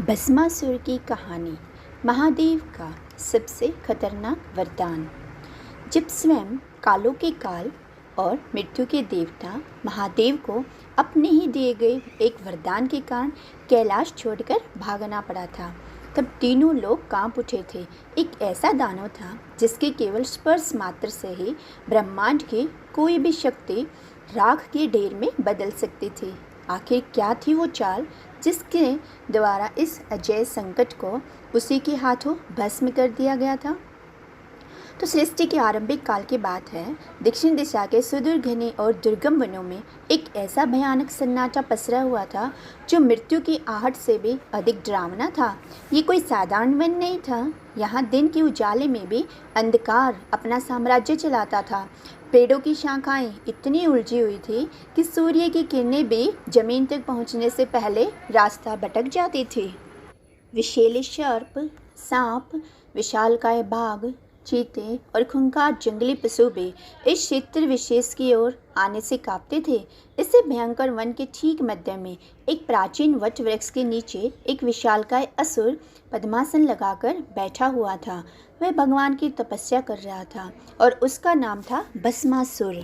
भस्मासुर की कहानी। महादेव का सबसे खतरनाक वरदान। जब स्वयं कालों के काल और मृत्यु के देवता महादेव को अपने ही दिए गए एक वरदान के कारण कैलाश छोड़कर भागना पड़ा था, तब तीनों लोग कांप उठे थे। एक ऐसा दानव था जिसके केवल स्पर्श मात्र से ही ब्रह्मांड की कोई भी शक्ति राख के ढेर में बदल सकती थी। आखिर क्या थी वो चाल जिसके द्वारा इस अजय संकट को उसी के हाथों भस्म कर दिया गया था? तो सृष्टि के आरंभिक काल की बात है। दक्षिण दिशा के सुदूर घने और दुर्गम वनों में एक ऐसा भयानक सन्नाटा पसरा हुआ था जो मृत्यु की आहट से भी अधिक डरावना था। ये कोई साधारण वन नहीं था। यहाँ दिन के उजाले में भी अंधकार अपना साम्राज्य चलाता था। पेड़ों की शाखाएं इतनी उलझी हुई थी कि सूर्य की किरणें भी जमीन तक पहुँचने से पहले रास्ता भटक जाती थी। विषैले सर्प, सांप, विशालकाय बाघ, चीते और खूंखार जंगली पशु भी इस क्षेत्र विशेष की ओर आने से कांपते थे। इस भयंकर वन के ठीक मध्य में एक प्राचीन वट वृक्ष के नीचे एक विशालकाय असुर पद्मासन लगाकर बैठा हुआ था। वह भगवान की तपस्या कर रहा था और उसका नाम था भस्मासुर।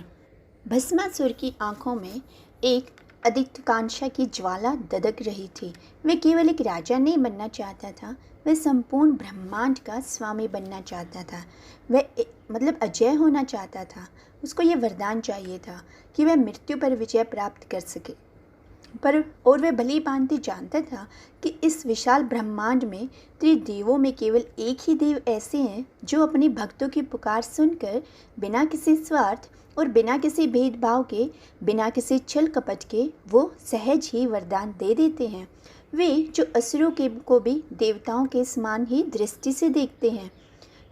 भस्मासुर की आंखों में एक अधिकांक्षा की ज्वाला ददक रही थी। वह केवल एक राजा नहीं बनना चाहता था, वह संपूर्ण ब्रह्मांड का स्वामी बनना चाहता था। वह अजय होना चाहता था। उसको यह वरदान चाहिए था कि वह मृत्यु पर विजय प्राप्त कर सके। और वह भली भांति जानता था कि इस विशाल ब्रह्मांड में त्रिदेवों में केवल एक ही देव ऐसे हैं जो अपने भक्तों की पुकार सुनकर बिना किसी स्वार्थ और बिना किसी भेदभाव के, बिना किसी छल कपट के वो सहज ही वरदान दे देते हैं। वे जो असुरों को भी देवताओं के समान ही दृष्टि से देखते हैं।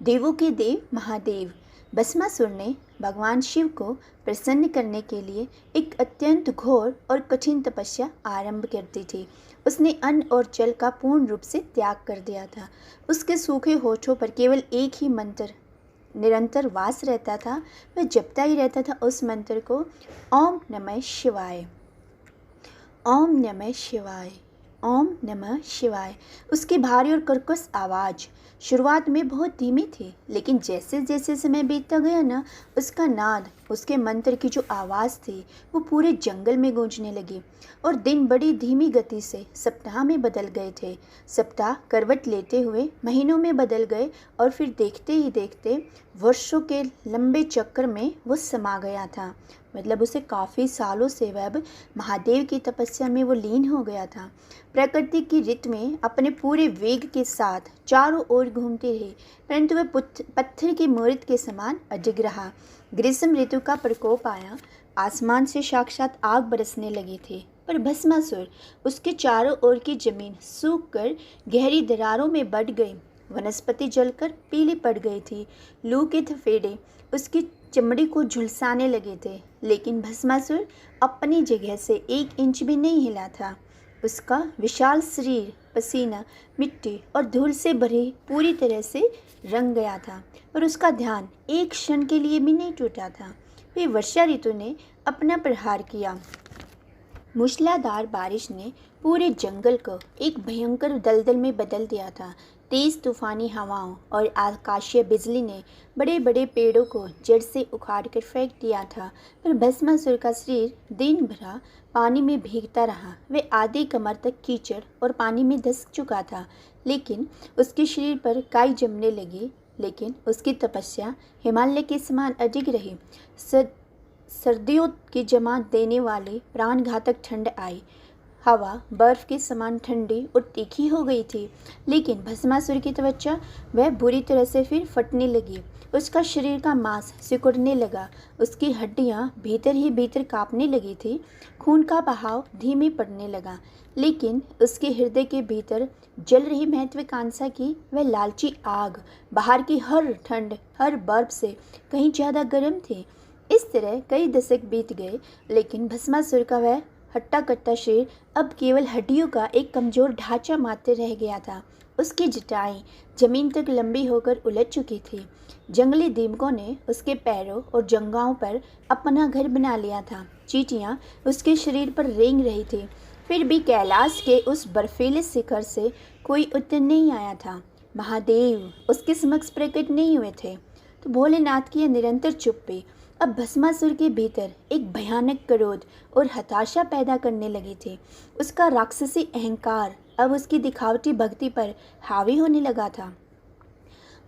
देवों के देव महादेव भस्मासुर ने भगवान शिव को प्रसन्न करने के लिए एक अत्यंत घोर और कठिन तपस्या आरंभ कर दी थी। उसने अन्न और जल का पूर्ण रूप से त्याग कर दिया था। उसके सूखे होठों पर केवल एक ही मंत्र निरंतर वास रहता था। वह जपता ही रहता था उस मंत्र को, ओम नमः शिवाय, ओम नमः शिवाय, ओम नमः शिवाय। उसकी भारी और कर्कश आवाज़ शुरुआत में बहुत धीमी थी, लेकिन जैसे जैसे समय बीतता गया ना, उसका नाद, उसके मंत्र की जो आवाज़ थी वो पूरे जंगल में गूंजने लगी। और दिन बड़ी धीमी गति से सप्ताह में बदल गए थे। सप्ताह करवट लेते हुए महीनों में बदल गए और फिर देखते ही देखते वर्षों के लंबे चक्कर में वो समा गया था। उसे काफ़ी सालों से वह महादेव की तपस्या में वो लीन हो गया था। प्रकृति की रीत में अपने पूरे वेग के साथ चारों ओर घूमती रही, परंतु वह पत्थर की मूर्ति के समान अडिग रहा। ग्रीष्म ऋतु का प्रकोप आया। आसमान से साक्षात आग बरसने लगी थी, पर भस्मासुर, उसके चारों ओर की जमीन सूख कर गहरी दरारों में बढ़ गई। वनस्पति जलकर पीली पड़ गई थी। लू के थफेड़े उसकी चमड़ी को झुलसाने लगे थे, लेकिन भस्मासुर अपनी जगह से 1 इंच भी नहीं हिला था। उसका विशाल शरीर पसीना, मिट्टी और धूल से भरे पूरी तरह से रंग गया था, पर उसका ध्यान एक क्षण के लिए भी नहीं टूटा था। फिर वर्षा ऋतु ने अपना प्रहार किया। मूसलाधार बारिश ने पूरे जंगल को एक भयंकर दलदल में बदल दिया था। तेज तूफानी हवाओं और आकाशीय बिजली ने बड़े बड़े पेड़ों को जड़ से उखाड़ कर फेंक दिया था, पर भस्मासुर का शरीर दिन भर पानी में भीगता रहा। वह आधी कमर तक कीचड़ और पानी में धंस चुका था, लेकिन उसके शरीर पर काई जमने लगी। लेकिन उसकी तपस्या हिमालय के समान अडिग रही। सर्दियों की जमा देने वाली प्राणघातक ठंड आई। हवा बर्फ के समान ठंडी और तीखी हो गई थी, लेकिन भस्मासुर की त्वचा वह बुरी तरह से फिर फटने लगी। उसका शरीर का मांस सिकुड़ने लगा। उसकी हड्डियां भीतर ही भीतर कांपने लगी थी। खून का बहाव धीमे पड़ने लगा, लेकिन उसके हृदय के भीतर जल रही महत्वाकांक्षा की वह लालची आग बाहर की हर ठंड, हर बर्फ से कहीं ज़्यादा गर्म थी। इस तरह कई दशक बीत गए, लेकिन भस्मासुर का वह हट्टा कट्टा शरीर अब केवल हड्डियों का एक कमज़ोर ढांचा मात्र रह गया था। उसकी जटाएं जमीन तक लंबी होकर उलझ चुकी थी। जंगली दीमकों ने उसके पैरों और जंघाओं पर अपना घर बना लिया था। चींटियां उसके शरीर पर रेंग रही थी। फिर भी कैलाश के उस बर्फीले शिखर से कोई उतर नहीं आया था। महादेव उसके समक्ष प्रकट नहीं हुए थे। तो भोलेनाथ की यह निरंतर चुप्पी अब भस्मासुर के भीतर एक भयानक क्रोध और हताशा पैदा करने लगी थी। उसका राक्षसी अहंकार अब उसकी दिखावटी भक्ति पर हावी होने लगा था।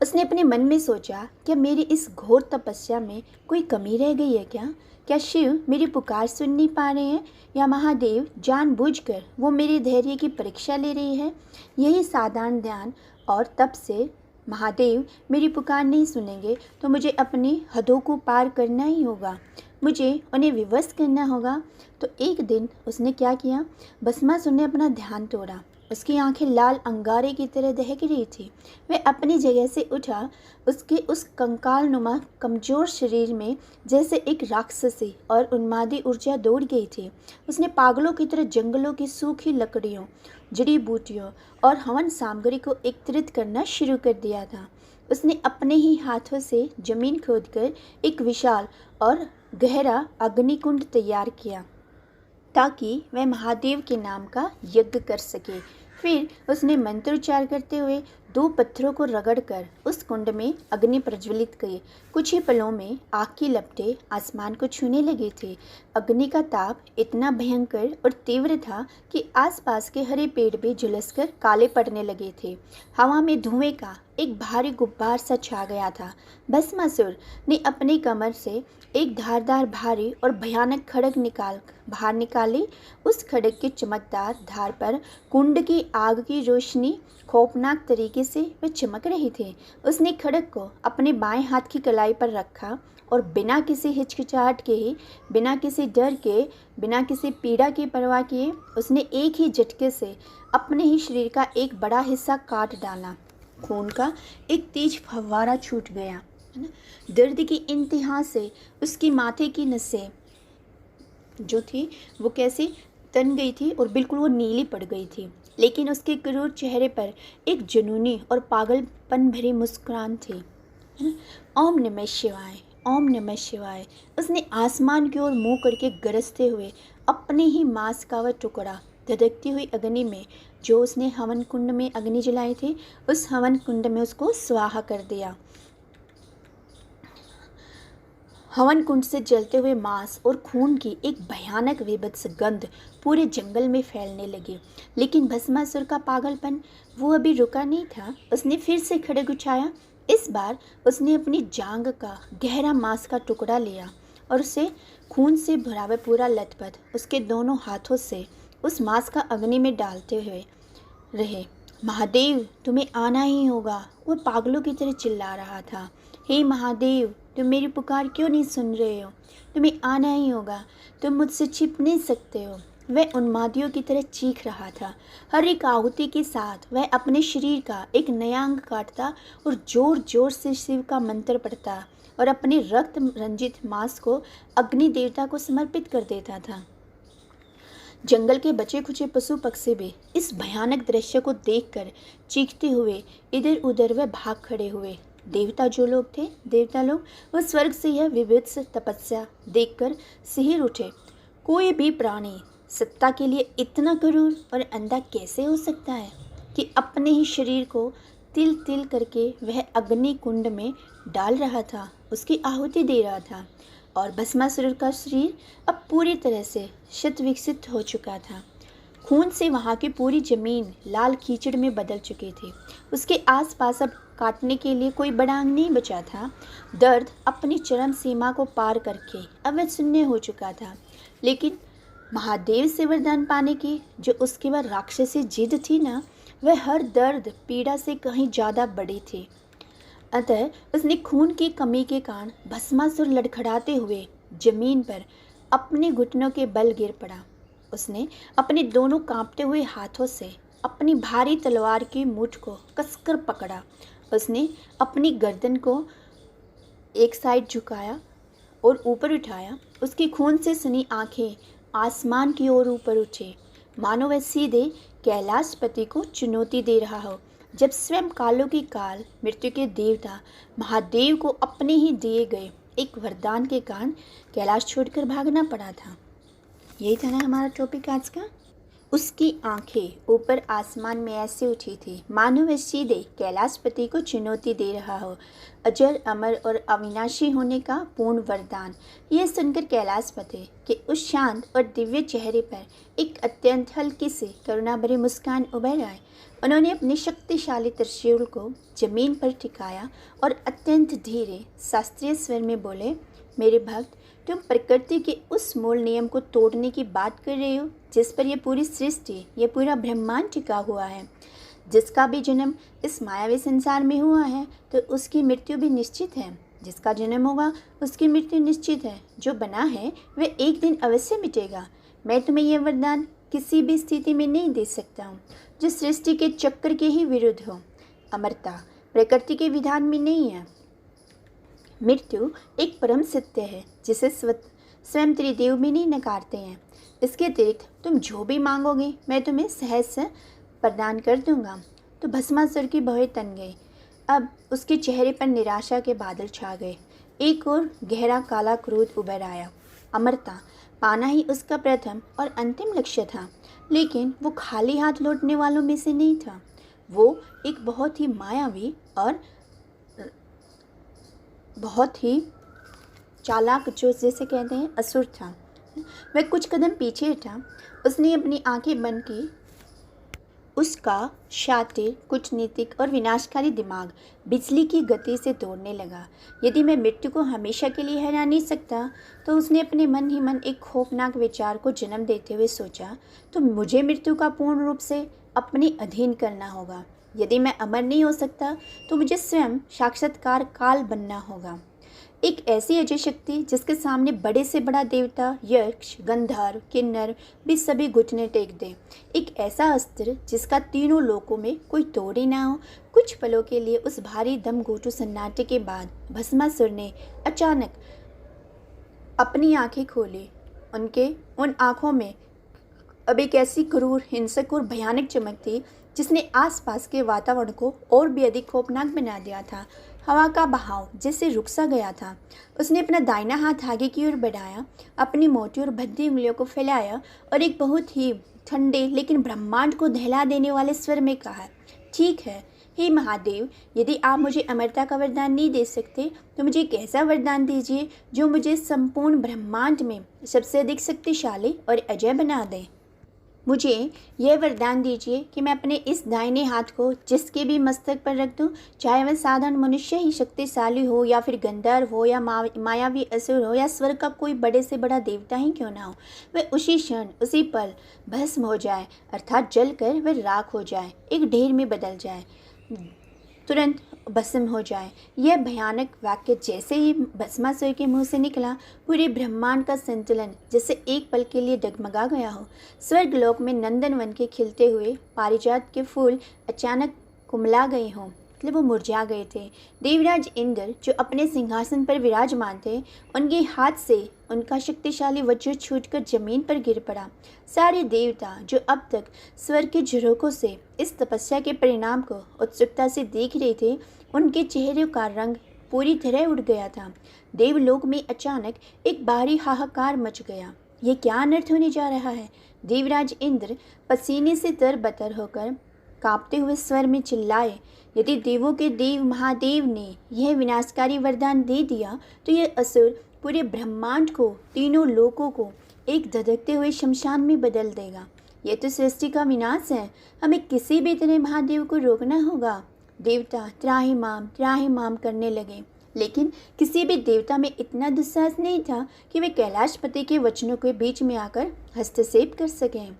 उसने अपने मन में सोचा, क्या मेरी इस घोर तपस्या में कोई कमी रह गई है क्या? क्या शिव मेरी पुकार सुन नहीं पा रहे हैं, या महादेव जानबूझकर वो मेरे धैर्य की परीक्षा ले रही है? यही साधारण ध्यान और तप से महादेव मेरी पुकार नहीं सुनेंगे तो मुझे अपनी हदों को पार करना ही होगा, मुझे उन्हें विवश करना होगा। तो एक दिन उसने क्या किया, भस्मासुर ने अपना ध्यान तोड़ा। उसकी आंखें लाल अंगारे की तरह दहक रही थी। वह अपनी जगह से उठा। उसके उस कंकाल नुमा कमजोर शरीर में जैसे एक राक्षसी और उन्मादी ऊर्जा दौड़ गई थी। उसने पागलों की तरह जंगलों की सूखी लकड़ियों, जड़ी बूटियों और हवन सामग्री को एकत्रित करना शुरू कर दिया था। उसने अपने ही हाथों से जमीन खोदकर एक विशाल और गहरा अग्निकुंड तैयार किया ताकि वह महादेव के नाम का यज्ञ कर सके। फिर उसने मंत्रोच्चार करते हुए 2 पत्थरों को रगड़कर उस कुंड में अग्नि प्रज्वलित की। कुछ ही पलों में आग की लपटें आसमान को छूने लगी थी। अग्नि का ताप इतना भयंकर और तीव्र था कि आसपास के हरे पेड़ भी झुलसकर काले पड़ने लगे थे। हवा में धुएं का एक भारी गुब्बार सा छा गया था। भस्मासुर ने अपनी कमर से एक धारदार भारी और भयानक खड्ग बाहर निकाली। उस खड्ग की चमकदार धार पर कुंड की आग की रोशनी खौफनाक तरीके से वह चमक रही थी। उसने खड्ग को अपने बाएं हाथ की कलाई पर रखा और बिना किसी हिचकिचाहट के ही, बिना किसी डर के, बिना किसी पीड़ा की परवाह किए उसने एक ही झटके से अपने ही शरीर का एक बड़ा हिस्सा काट डाला। खून का एक तेज फव्वारा छूट गया, है ना। दर्द की इंतहा से उसकी माथे की नसें जो थी वो कैसी तन गई थी और बिल्कुल वो नीली पड़ गई थी। लेकिन उसके क्रूर चेहरे पर एक जुनूनी और पागलपन भरी मुस्कुराहट थी, है ना। ओम नमः शिवाय, ओम नमः शिवाय। उसने आसमान की ओर मुंह करके गरजते हुए अपने ही मांस का वह टुकड़ा धधकती हुई अग्नि में, जो उसने हवन कुंड में अग्नि जलाई थी, उस हवन कुंड में उसको स्वाहा कर दिया। हवन कुंड से जलते हुए मांस और खून की एक भयानक विभत्स गंध पूरे जंगल में फैलने लगी। लेकिन भस्मासुर का पागलपन वो अभी रुका नहीं था। उसने फिर से खड्ग उठाया। इस बार उसने अपनी जांघ का गहरा मांस का टुकड़ा लिया और उसे खून से भरा हुआ पूरा लथपथ उसके दोनों हाथों से उस मांस का अग्नि में डालते हुए रहे। महादेव तुम्हें आना ही होगा, वो पागलों की तरह चिल्ला रहा था। हे महादेव, तुम मेरी पुकार क्यों नहीं सुन रहे हो? तुम्हें आना ही होगा, तुम मुझसे छिप नहीं सकते हो। वह उन्मादियों की तरह चीख रहा था। हर एक आहुति के साथ वह अपने शरीर का एक नया अंग काटता और जोर जोर से शिव का मंत्र पढ़ता और अपने रक्त रंजित मांस को अग्नि देवता को समर्पित कर देता था। जंगल के बचे खुचे पशु पक्षी भी इस भयानक दृश्य को देखकर चीखते हुए इधर उधर वह भाग खड़े हुए। देवता लोग वह स्वर्ग से यह विभत्स तपस्या देखकर सिहर उठे। कोई भी प्राणी सत्ता के लिए इतना क्रूर और अंधा कैसे हो सकता है कि अपने ही शरीर को तिल तिल करके वह अग्नि कुंड में डाल रहा था, उसकी आहुति दे रहा था। और भस्मासुर का शरीर अब पूरी तरह से शत विकसित हो चुका था। खून से वहाँ की पूरी जमीन लाल कीचड़ में बदल चुकी थी। उसके आसपास अब काटने के लिए कोई बड़ा अंग नहीं बचा था। दर्द अपनी चरम सीमा को पार करके अब वह शून्य हो चुका था। लेकिन महादेव से वरदान पाने की जो उसके बाद राक्षसी जिद थी ना, वह हर दर्द पीड़ा से कहीं ज़्यादा बड़ी थी। अतः उसने खून की कमी के कारण भस्मासुर लड़खड़ाते हुए जमीन पर अपने घुटनों के बल गिर पड़ा। उसने अपने दोनों कांपते हुए हाथों से अपनी भारी तलवार की मुठ को कसकर पकड़ा। उसने अपनी गर्दन को एक साइड झुकाया और ऊपर उठाया। उसकी खून से सनी आंखें आसमान की ओर ऊपर उठी, मानो वह सीधे कैलाशपति को चुनौती दे रहा हो। जब स्वयं कालों की काल मृत्यु के देवता महादेव को अपने ही दिए गए एक वरदान के कारण कैलाश छोड़कर भागना पड़ा था। यही था ना हमारा टॉपिक आज का। उसकी आंखें ऊपर आसमान में ऐसे उठी थी मानो वह सीधे कैलाशपति को चुनौती दे रहा हो। अजर अमर और अविनाशी होने का पूर्ण वरदान। यह सुनकर कैलाशपति के उस शांत और दिव्य चेहरे पर एक अत्यंत हल्की सी करुणा भरी मुस्कान उभर आई। उन्होंने अपने शक्तिशाली त्रिशूल को जमीन पर टिकाया और अत्यंत धीरे शास्त्रीय स्वर में बोले, मेरे भक्त, तुम प्रकृति के उस मूल नियम को तोड़ने की बात कर रहे हो जिस पर यह पूरी सृष्टि, यह पूरा ब्रह्मांड टिका हुआ है। जिसका भी जन्म इस मायावी संसार में हुआ है तो उसकी मृत्यु भी निश्चित है। जिसका जन्म होगा उसकी मृत्यु निश्चित है। जो बना है वह एक दिन अवश्य मिटेगा। मैं तुम्हें यह वरदान किसी भी स्थिति में नहीं दे सकता हूँ जो सृष्टि के चक्र के ही विरुद्ध हो। अमरता प्रकृति के विधान में नहीं है। मृत्यु एक परम सत्य है जिसे स्वयं त्रिदेव भी नहीं नकारते हैं। इसके अतिरिक्त तुम जो भी मांगोगे मैं तुम्हें सहज से प्रदान कर दूंगा। तो भस्मासुर की भौहें तन गई। अब उसके चेहरे पर निराशा के बादल छा गए। एक और गहरा काला क्रोध उभर आया। अमरता पाना ही उसका प्रथम और अंतिम लक्ष्य था, लेकिन वो खाली हाथ लौटने वालों में से नहीं था। वो एक बहुत ही मायावी और बहुत ही चालाक, जो जैसे कहते हैं असुर था। वह कुछ कदम पीछे हटा। उसने अपनी आंखें बंद की। उसका शातिर, कूटनीतिक और विनाशकारी दिमाग बिजली की गति से दौड़ने लगा। यदि मैं मृत्यु को हमेशा के लिए हरा नहीं सकता, तो उसने अपने मन ही मन एक खौफनाक विचार को जन्म देते हुए सोचा, तो मुझे मृत्यु का पूर्ण रूप से अपने अधीन करना होगा। यदि मैं अमर नहीं हो सकता तो मुझे स्वयं साक्षात्कार काल बनना होगा। एक ऐसी अजय शक्ति जिसके सामने बड़े से बड़ा देवता, यक्ष, गंधर्व, किन्नर भी सभी घुटने टेक दे। एक ऐसा अस्त्र जिसका तीनों लोकों में कोई तोड़ ही ना हो। कुछ पलों के लिए उस भारी दम घोटू सन्नाटे के बाद भस्मासुर ने अचानक अपनी आंखें खोली। उन आंखों में अब एक ऐसी क्रूर, हिंसक और भयानक चमक थी जिसने आसपास के वातावरण को और भी अधिक खौफनाक बना दिया था। हवा का बहाव जैसे रुक सा गया था। उसने अपना दाहिना हाथ आगे की ओर बढ़ाया, अपनी मोटी और भद्दी उंगलियों को फैलाया और एक बहुत ही ठंडे लेकिन ब्रह्मांड को दहला देने वाले स्वर में कहा, ठीक है, हे महादेव, यदि आप मुझे अमरता का वरदान नहीं दे सकते तो मुझे एक ऐसा वरदान दीजिए जो मुझे संपूर्ण ब्रह्मांड में सबसे अधिक शक्तिशाली और अजय बना दे। मुझे यह वरदान दीजिए कि मैं अपने इस दाहिने हाथ को जिसके भी मस्तक पर रख दूं, चाहे वह साधारण मनुष्य ही शक्तिशाली हो या फिर गंधर्व हो या मायावी असुर हो या स्वर्ग का कोई बड़े से बड़ा देवता ही क्यों ना हो, वह उसी क्षण उसी पल भस्म हो जाए, अर्थात जलकर वह राख हो जाए, एक ढेर में बदल जाए, तुरंत भस्म हो जाए। यह भयानक वाक्य जैसे ही भस्मासुर के मुंह से निकला, पूरे ब्रह्मांड का संतुलन जैसे एक पल के लिए डगमगा गया हो। स्वर्गलोक में नंदनवन के खिलते हुए पारिजात के फूल अचानक कुमला गए हों, मतलब वो मुरझा गए थे। देवराज इंद्र जो अपने सिंहासन पर विराजमान थे, उनके हाथ से उनका शक्तिशाली वज्र छूटकर जमीन पर गिर पड़ा। सारे देवता जो अब तक स्वर्ग के झरोकों से इस तपस्या के परिणाम को उत्सुकता से देख रहे थे, उनके चेहरे का रंग पूरी तरह उड़ गया था। देवलोक में अचानक एक भारी हाहाकार मच गया। ये क्या अनर्थ होने जा रहा है? देवराज इंद्र पसीने से तरबतर होकर कांपते हुए स्वर में चिल्लाए, यदि देवों के देव महादेव ने यह विनाशकारी वरदान दे दिया तो यह असुर पूरे ब्रह्मांड को, तीनों लोकों को एक धधकते हुए शमशान में बदल देगा। यह तो सृष्टि का विनाश है। हमें किसी भी तरह महादेव को रोकना होगा। देवता त्राहिमाम करने लगे, लेकिन किसी भी देवता में इतना दुस्साहस नहीं था कि वे कैलाशपति के वचनों के बीच में आकर हस्तक्षेप कर सकें।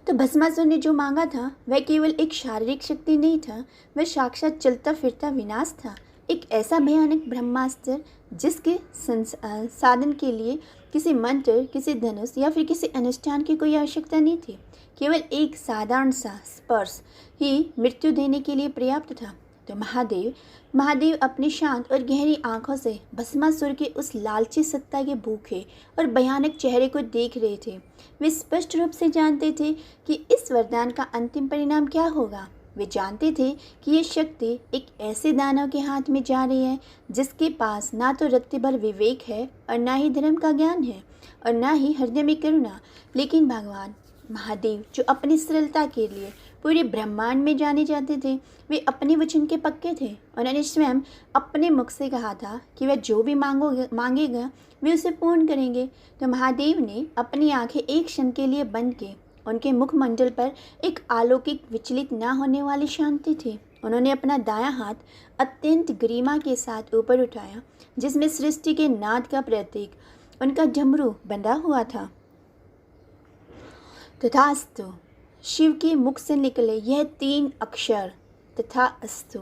तो भस्मासुर ने जो मांगा था वह केवल एक शारीरिक शक्ति नहीं था, वह साक्षात चलता फिरता विनाश था। एक ऐसा भयानक ब्रह्मास्त्र जिसके साधन के लिए किसी मंत्र, किसी धनुष या फिर किसी अनुष्ठान की कोई आवश्यकता नहीं थी। केवल एक साधारण सा स्पर्श ही मृत्यु देने के लिए पर्याप्त था। तो महादेव अपनी शांत और गहरी आंखों से भस्मासुर के उस लालची सत्ता के भूखे और भयानक चेहरे को देख रहे थे। वे स्पष्ट रूप से जानते थे कि इस वरदान का अंतिम परिणाम क्या होगा। वे जानते थे कि ये शक्ति एक ऐसे दानव के हाथ में जा रही है जिसके पास ना तो रत्ती भर विवेक है और ना ही धर्म का ज्ञान है और ना ही हृदय में करुणा। लेकिन भगवान, महादेव, जो अपनी सरलता के लिए पूरे ब्रह्मांड में जाने जाते थे, वे अपने वचन के पक्के थे। उन्होंने स्वयं अपने मुख से कहा था कि वह जो भी मांगेगा वे उसे पूर्ण करेंगे। तो महादेव ने अपनी आंखें एक क्षण के लिए बंद की। उनके मुखमंडल पर एक अलौकिक, विचलित न होने वाली शांति थी। उन्होंने अपना दायां हाथ अत्यंत गरिमा के साथ ऊपर उठाया, जिसमें सृष्टि के नाद का प्रतीक उनका डमरू बंधा हुआ था। तथास्तु, शिव के मुख से निकले यह 3 अक्षर तथास्तु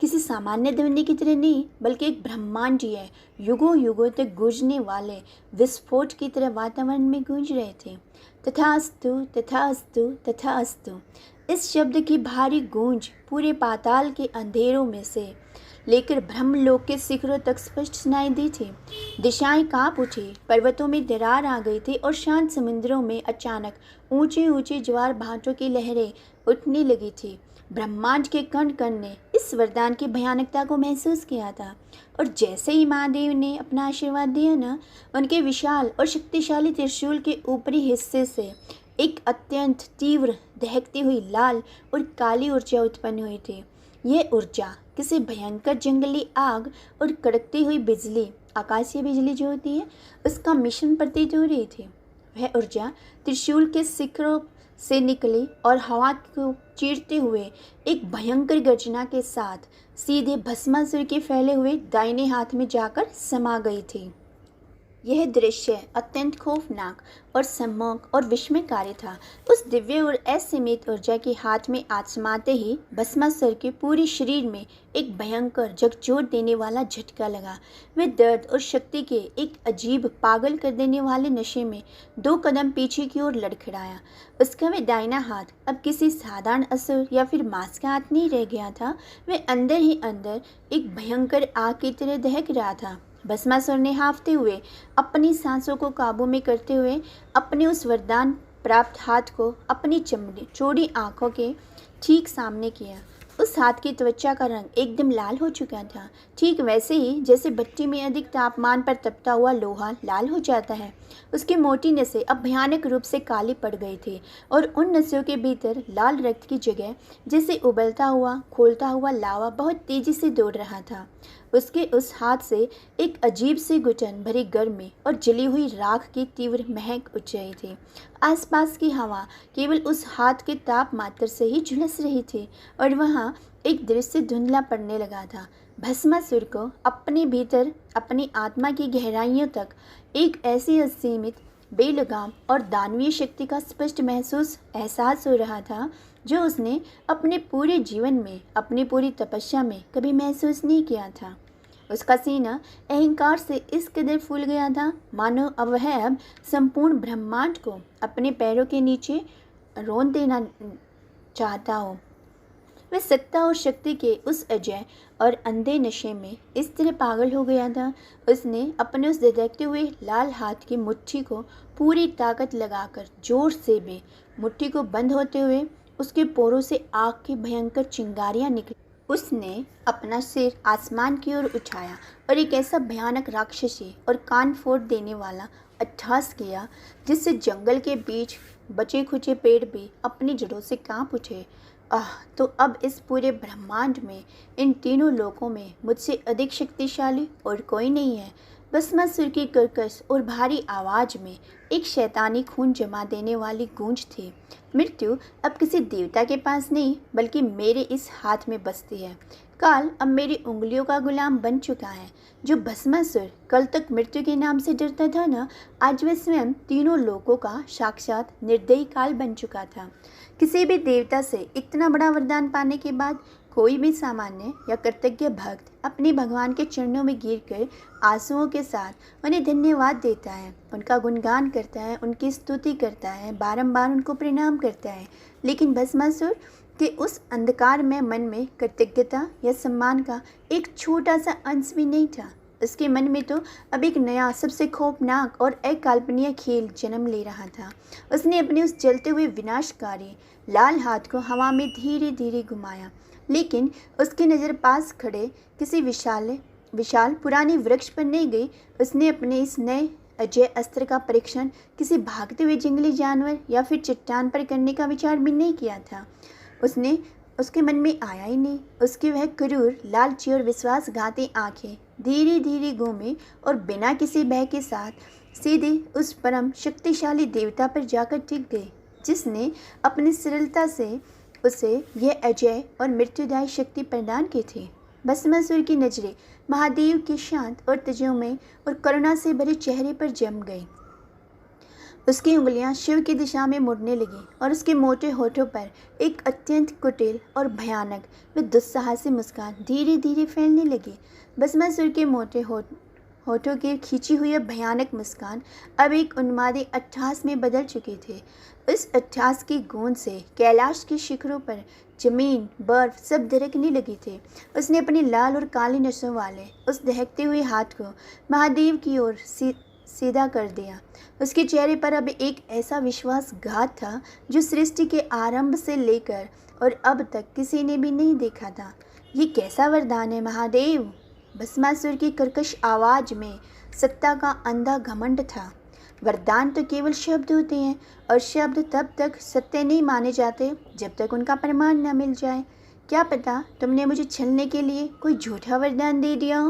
किसी सामान्य ध्वनि की तरह नहीं, बल्कि एक ब्रह्मांडीय, युगों युगों तक गूंजने वाले विस्फोट की तरह वातावरण में गूंज रहे थे। तथास्तु, तथास्तु, तथास्तु। इस शब्द की भारी गूंज पूरे पाताल के अंधेरों में से लेकर ब्रह्मलोक के शिखरों तक स्पष्ट सुनाई दी थी। दिशाएं कांप उठी, पर्वतों में दरार आ गई थी और शांत समुद्रों में अचानक ऊंचे ऊंचे ज्वार भाटों की लहरें उठने लगी थी। ब्रह्मांड के कण कण ने इस वरदान की भयानकता को महसूस किया था, और जैसे ही महादेव ने अपना आशीर्वाद दिया ना, उनके विशाल और शक्तिशाली त्रिशूल के ऊपरी हिस्से से एक अत्यंत तीव्र, दहकती हुई लाल और काली ऊर्जा उत्पन्न हुई थी। यह ऊर्जा किसी भयंकर जंगली आग और कड़कती हुई बिजली, आकाशीय बिजली जो होती है, उसका मिश्रण प्रतीत हो रही थी। वह ऊर्जा त्रिशूल के शिखरों से निकली और हवा को चीरते हुए एक भयंकर गर्जना के साथ सीधे भस्मासुर के फैले हुए दाहिने हाथ में जाकर समा गई थी। यह दृश्य अत्यंत खौफनाक और सम्मोहक और विस्मयकारी था। उस दिव्य और असीमित ऊर्जा के हाथ में आजमाते ही भस्मासुर के पूरे शरीर में एक भयंकर, झकझोर देने वाला झटका लगा। वह दर्द और शक्ति के एक अजीब, पागल कर देने वाले नशे में 2 कदम पीछे की ओर लड़खड़ाया। उसका वह दाहिना हाथ अब किसी साधारण असुर या फिर मांस का हाथ नहीं रह गया था। वह अंदर ही अंदर एक भयंकर आग की तरह दहक रहा था। भस्मासुर ने हाँफते हुए, अपनी सांसों को काबू में करते हुए, अपने उस वरदान प्राप्त हाथ को अपनी चौड़ी आंखों के ठीक सामने किया। उस हाथ की त्वचा का रंग एकदम लाल हो चुका था, ठीक वैसे ही जैसे भट्टी में अधिक तापमान पर तपता हुआ लोहा लाल हो जाता है। उसकी मोटी नसें अब भयानक रूप से काली पड़ गई थी, और उन नसों के भीतर लाल रक्त की जगह जैसे उबलता हुआ, खोलता हुआ लावा बहुत तेजी से दौड़ रहा था। उसके उस हाथ से एक अजीब सी घुटन भरी गर्मी और जली हुई राख की तीव्र महक उठ रही थी। आसपास की हवा केवल उस हाथ के ताप मात्र से ही झुलस रही थी, और वहाँ एक दृश्य धुंधला पड़ने लगा था। भस्मासुर को अपने भीतर, अपनी आत्मा की गहराइयों तक एक ऐसी असीमित, बेलगाम और दानवीय शक्ति का स्पष्ट एहसास हो रहा था, जो उसने अपने पूरे जीवन में, अपनी पूरी तपस्या में कभी महसूस नहीं किया था। उसका सीना अहंकार से इस कदर फूल गया था, मानो अब वह संपूर्ण ब्रह्मांड को अपने पैरों के नीचे रौंद देना चाहता हो। वह सत्ता और शक्ति के उस अजय और अंधे नशे में इस तरह पागल हो गया था। उसने अपने उस धधकते हुए लाल हाथ की मुट्ठी को पूरी ताकत लगाकर जोर से भी मुट्ठी को बंद होते हुए उसके पोरों से आग की भयंकर चिंगारियां निकली। उसने अपना सिर आसमान की ओर उठाया और एक ऐसा भयानक, राक्षसी और कान फोड़ देने वाला अट्टहास किया, जिससे जंगल के बीच बचे खुचे पेड़ भी अपनी जड़ों से कांप उठे। तो अब इस पूरे ब्रह्मांड में, इन तीनों लोकों में मुझसे अधिक शक्तिशाली और कोई नहीं है। भस्मासुर की कर्कश और भारी आवाज़ में एक शैतानी खून जमा देने वाली गूंज थी। मृत्यु अब किसी देवता के पास नहीं, बल्कि मेरे इस हाथ में बसती है। काल अब मेरी उंगलियों का गुलाम बन चुका है। जो भस्मासुर कल तक मृत्यु के नाम से डरता था ना, आज वह स्वयं तीनों लोकों का साक्षात निर्दयी काल बन चुका था। किसी भी देवता से इतना बड़ा वरदान पाने के बाद कोई भी सामान्य या कृतज्ञ भक्त अपने भगवान के चरणों में गिरकर आंसुओं के साथ उन्हें धन्यवाद देता है, उनका गुणगान करता है, उनकी स्तुति करता है, बारंबार उनको प्रणाम करता है। लेकिन भस्मासुर के उस अंधकार में मन में कृतज्ञता या सम्मान का एक छोटा सा अंश भी नहीं था। उसके मन में तो अब एक नया, सबसे खौफनाक और अकाल्पनीय खेल जन्म ले रहा था। उसने अपने उस जलते हुए विनाशकारी लाल हाथ को हवा में धीरे धीरे घुमाया, लेकिन उसकी नज़र पास खड़े किसी विशाल पुराने वृक्ष पर नहीं गई। उसने अपने इस नए अजय अस्त्र का परीक्षण किसी भागते हुए जंगली जानवर या फिर चट्टान पर करने का विचार भी नहीं किया था। उसके मन में आया ही नहीं। उसकी वह क्रूर, लालची और विश्वासघाती आंखें धीरे धीरे घूमी और बिना किसी भय के साथ सीधे उस परम शक्तिशाली देवता पर जाकर टिक गई, जिसने अपनी सरलता से उसे यह अजय और मृत्युदायी शक्ति प्रदान की थी। भस्मासुर की नजरें महादेव के शांत और तेजोमय और करुणा से भरे चेहरे पर जम गई। उसकी उंगलियां शिव की दिशा में मुड़ने लगीं और उसके मोटे होठों पर एक अत्यंत कुटिल और भयानक व दुस्साहसी मुस्कान धीरे धीरे फैलने लगी। भस्मासुर के मोटे होठों की खींची हुई भयानक मुस्कान अब एक उन्मादी अट्टहास में बदल चुके थे। इस अट्टहास की गूंज से कैलाश के शिखरों पर जमीन, बर्फ सब दहकने लगी थे। उसने अपनी लाल और काली नसों वाले उस दहकते हुए हाथ को महादेव की ओर सीधा कर दिया। उसके चेहरे पर अब एक ऐसा विश्वासघात था जो सृष्टि के आरंभ से लेकर और अब तक किसी ने भी नहीं देखा था। ये कैसा वरदान है महादेव? भस्मासुर की कर्कश आवाज में सत्ता का अंधा घमंड था। वरदान तो केवल शब्द होते हैं और शब्द तब तक सत्य नहीं माने जाते जब तक उनका प्रमाण न मिल जाए। क्या पता तुमने मुझे छलने के लिए कोई झूठा वरदान दे दिया हो।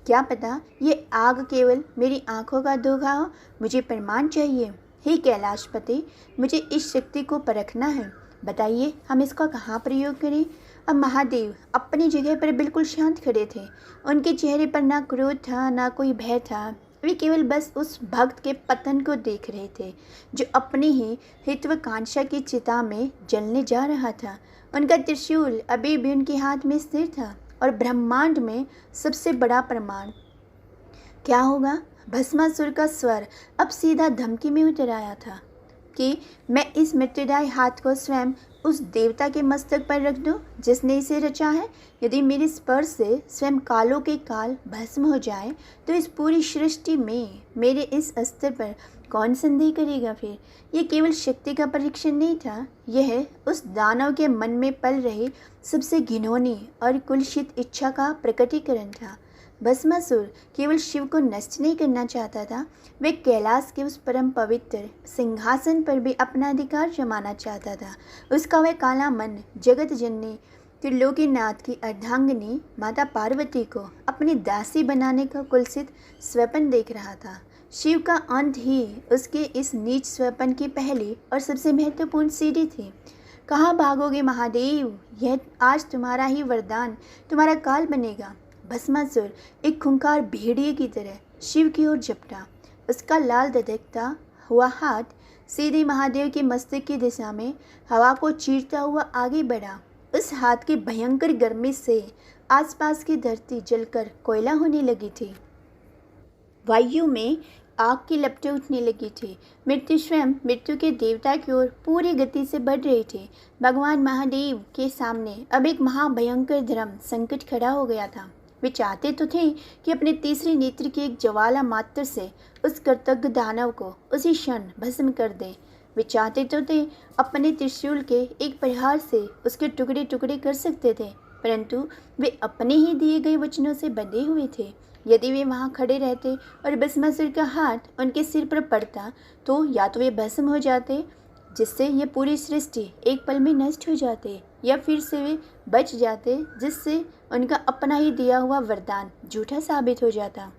क्या पता ये आग केवल मेरी आंखों का धोखा हो। मुझे प्रमाण चाहिए। हे कैलाशपति, मुझे इस शक्ति को परखना है। बताइए हम इसका कहाँ प्रयोग करें। अब महादेव अपनी जगह पर बिल्कुल शांत खड़े थे। उनके चेहरे पर ना क्रोध था, ना कोई भय था। वे केवल बस उस भक्त के पतन को देख रहे थे जो अपनी ही हितवाकांक्षा की चिता में जलने जा रहा था। उनका त्रिशूल अभी भी उनके हाथ में स्थिर था और ब्रह्मांड में सबसे बड़ा प्रमाण क्या होगा? भस्मासुर का स्वर अब सीधा धमकी में उतर आया था कि मैं इस मृत्युदायी हाथ को स्वयं उस देवता के मस्तक पर रख दूं जिसने इसे रचा है। यदि मेरे स्पर्श से स्वयं कालों के काल भस्म हो जाए तो इस पूरी सृष्टि में मेरे इस अस्त्र पर कौन संदेह करेगा? फिर यह केवल शक्ति का परीक्षण नहीं था, यह उस दानव के मन में पल रही सबसे घिनौनी और कुलसित इच्छा का प्रकटीकरण था। भस्मासुर केवल शिव को नष्ट नहीं करना चाहता था, वे कैलाश के उस परम पवित्र सिंहासन पर भी अपना अधिकार जमाना चाहता था। उसका वह काला मन जगत जननी त्रिलोकीनाथ की अर्धांगिनी माता पार्वती को अपनी दासी बनाने का कुलसित स्वप्न देख रहा था। शिव का अंत ही उसके इस नीच स्वप्न की पहली और सबसे महत्वपूर्ण सीढ़ी थी। कहाँ भागोगे महादेव? यह आज तुम्हारा ही वरदान, तुम्हारा काल बनेगा। भस्मासुर एक खूंखार भेड़िए की तरह शिव की ओर झपटा। उसका लाल धधकता हुआ हाथ सीधे महादेव के मस्तक की दिशा में हवा को चीरता हुआ आगे बढ़ा। उस हाथ की भयंकर गर्मी से आसपास की धरती जलकर कोयला होने लगी थी। वायु में आग की लपटें उठने लगी थी। मृत्यु स्वयं मृत्यु के देवता की ओर पूरी गति से बढ़ रही थी। भगवान महादेव के सामने अब एक महाभयंकर धर्म संकट खड़ा हो गया था। वे चाहते तो थे कि अपने तीसरे नेत्र की एक ज्वाला मात्र से उस कृतज्ञ दानव को उसी क्षण भस्म कर दें। वे चाहते तो थे अपने त्रिशूल के एक प्रहार से उसके टुकड़े टुकड़े कर सकते थे, परंतु वे अपने ही दिए गए वचनों से बंधे हुए थे। यदि वे वहाँ खड़े रहते और भस्मासुर का हाथ उनके सिर पर पड़ता तो या तो वे भस्म हो जाते, जिससे ये पूरी सृष्टि एक पल में नष्ट हो जाते, या फिर से वे बच जाते, जिससे उनका अपना ही दिया हुआ वरदान झूठा साबित हो जाता।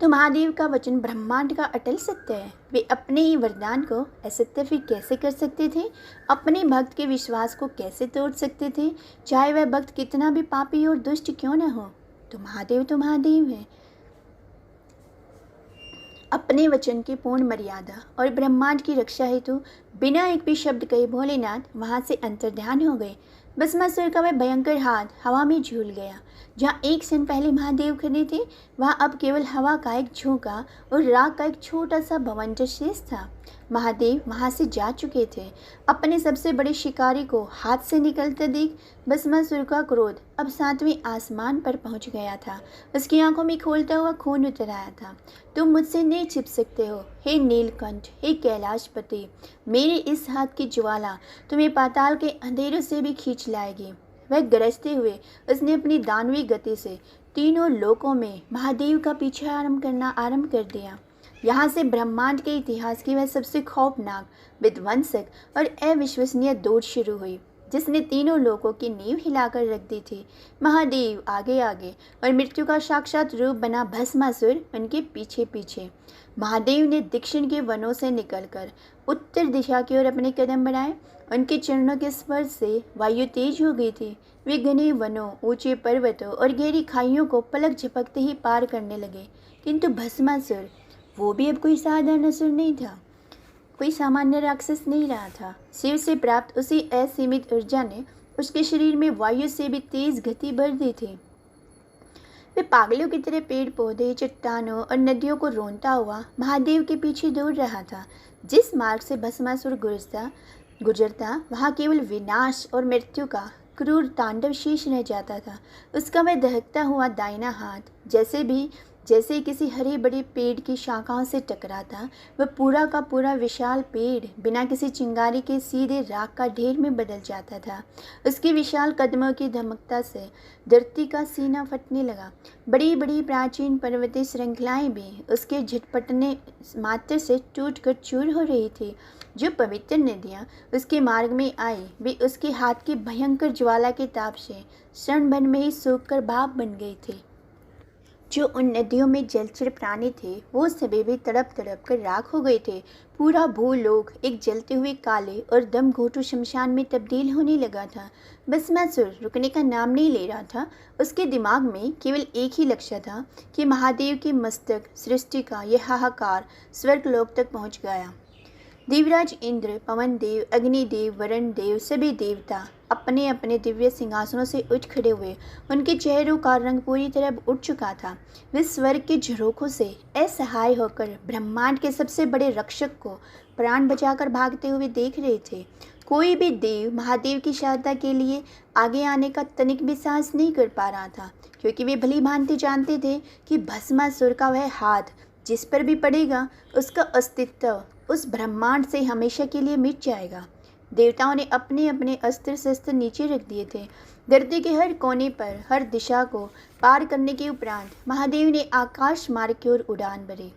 तो महादेव का वचन ब्रह्मांड का अटल सत्य है। वे अपने ही वरदान को असत्य फिर कैसे कर सकते थे? अपने भक्त के विश्वास को कैसे तोड़ सकते थे, चाहे वह भक्त कितना भी पापी और दुष्ट क्यों न हो? तो महादेव है। अपने वचन की पूर्ण मर्यादा और ब्रह्मांड की रक्षा हेतु बिना एक भी शब्द कहे भोलेनाथ वहां से अंतर्ध्यान हो गए। भस्मासुर का वह भयंकर हाथ हवा में झूल गया। जहाँ एक क्षण पहले महादेव खड़े थे, वहाँ अब केवल हवा का एक झोंका और राख का एक छोटा सा भवंतर शेष था। महादेव वहाँ से जा चुके थे। अपने सबसे बड़े शिकारी को हाथ से निकलते देख भस्मासुर का क्रोध अब 7वें आसमान पर पहुँच गया था। उसकी आंखों में खोलता हुआ खून उतर आया था। तुम मुझसे नहीं छिप सकते हो, हे नीलकंठ, हे कैलाशपति। मेरे इस हाथ की ज्वाला तुम्हें पाताल के अंधेरों से भी खींच लाएगी। वह गरजते हुए उसने अपनी दानवी गति से तीनों लोकों में महादेव का पीछा आरंभ कर दिया। यहाँ से ब्रह्मांड के इतिहास की वह सबसे खौफनाक, विध्वंसक और अविश्वसनीय दौड़ शुरू हुई, जिसने तीनों लोगों की नींव हिलाकर रख दी थी। महादेव आगे आगे और मृत्यु का साक्षात रूप बना भस्मासुर उनके पीछे पीछे। महादेव ने दक्षिण के वनों से निकलकर उत्तर दिशा की ओर अपने कदम बढ़ाए। उनके चरणों के स्पर्श से वायु तेज हो गई थी। वे घने वनों, ऊंचे पर्वतों और गहरी खाइयों को पलक झपकते ही पार करने लगे। किंतु भस्मासुर, वो भी अब कोई साधारण असुर नहीं था, कोई सामान्य राक्षस नहीं रहा था। शिव से प्राप्त उसी असीमित ऊर्जा ने उसके शरीर में वायु से भी तेज गति भर दी थी। वे पागलों की तरह पेड़ पौधे, चट्टानों और नदियों को रोनता हुआ महादेव के पीछे दौड़ रहा था। जिस मार्ग से भस्मासुर गुजरता वहाँ केवल विनाश और मृत्यु का क्रूर तांडव शेष रह जाता था। उसका वह दहकता हुआ दाहिना हाथ जैसे किसी हरे बड़े पेड़ की शाखाओं से टकराता, वह पूरा का पूरा विशाल पेड़ बिना किसी चिंगारी के सीधे राख का ढेर में बदल जाता था। उसके विशाल कदमों की धमकता से धरती का सीना फटने लगा। बड़ी बड़ी प्राचीन पर्वतीय श्रृंखलाएं भी उसके झटपटने मात्र से टूट कर चूर हो रही थी। जो पवित्र नदियाँ उसके मार्ग में आई, वे उसके हाथ की भयंकर ज्वाला के ताप से क्षण भर में ही सूख कर भाप बन गई थी। जो उन नदियों में जलचर प्राणी थे, वो सभी भी तड़प तड़प कर राख हो गए थे। पूरा भूलोक एक जलते हुए काले और दम घोटू शमशान में तब्दील होने लगा था। भस्मासुर रुकने का नाम नहीं ले रहा था। उसके दिमाग में केवल एक ही लक्ष्य था कि महादेव के मस्तक सृष्टि का यह हाहाकार स्वर्गलोक तक पहुंच गया। देवराज इंद्र, पवन देव, अग्निदेव, वरुण देव, सभी देवता अपने अपने दिव्य सिंहासनों से उठ खड़े हुए। उनके चेहरों का रंग पूरी तरह उठ चुका था। वे स्वर्ग के झरोखों से असहाय होकर ब्रह्मांड के सबसे बड़े रक्षक को प्राण बचाकर भागते हुए देख रहे थे। कोई भी देव महादेव की सहायता के लिए आगे आने का तनिक भी साहस नहीं कर पा रहा था, क्योंकि वे भली भांति जानते थे कि भस्मासुर का वह हाथ जिस पर भी पड़ेगा, उसका अस्तित्व उस ब्रह्मांड से हमेशा के लिए मिट जाएगा। देवताओं ने अपने अपने अस्त्र शस्त्र नीचे रख दिए थे। धरती के हर कोने पर, हर दिशा को पार करने के उपरांत महादेव ने आकाश मार्ग की ओर उड़ान भरी।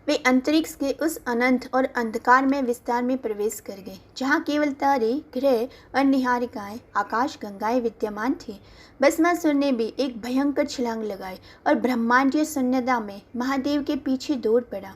वे अंतरिक्ष के उस अनंत और अंधकार में विस्तार में प्रवेश कर गए, जहाँ केवल तारे, ग्रह और निहारिकाएं, आकाश गंगाएं विद्यमान थी। भस्मासुर ने भी एक भयंकर छलांग लगाई और ब्रह्मांडीय शून्यता में महादेव के पीछे दौड़ पड़ा।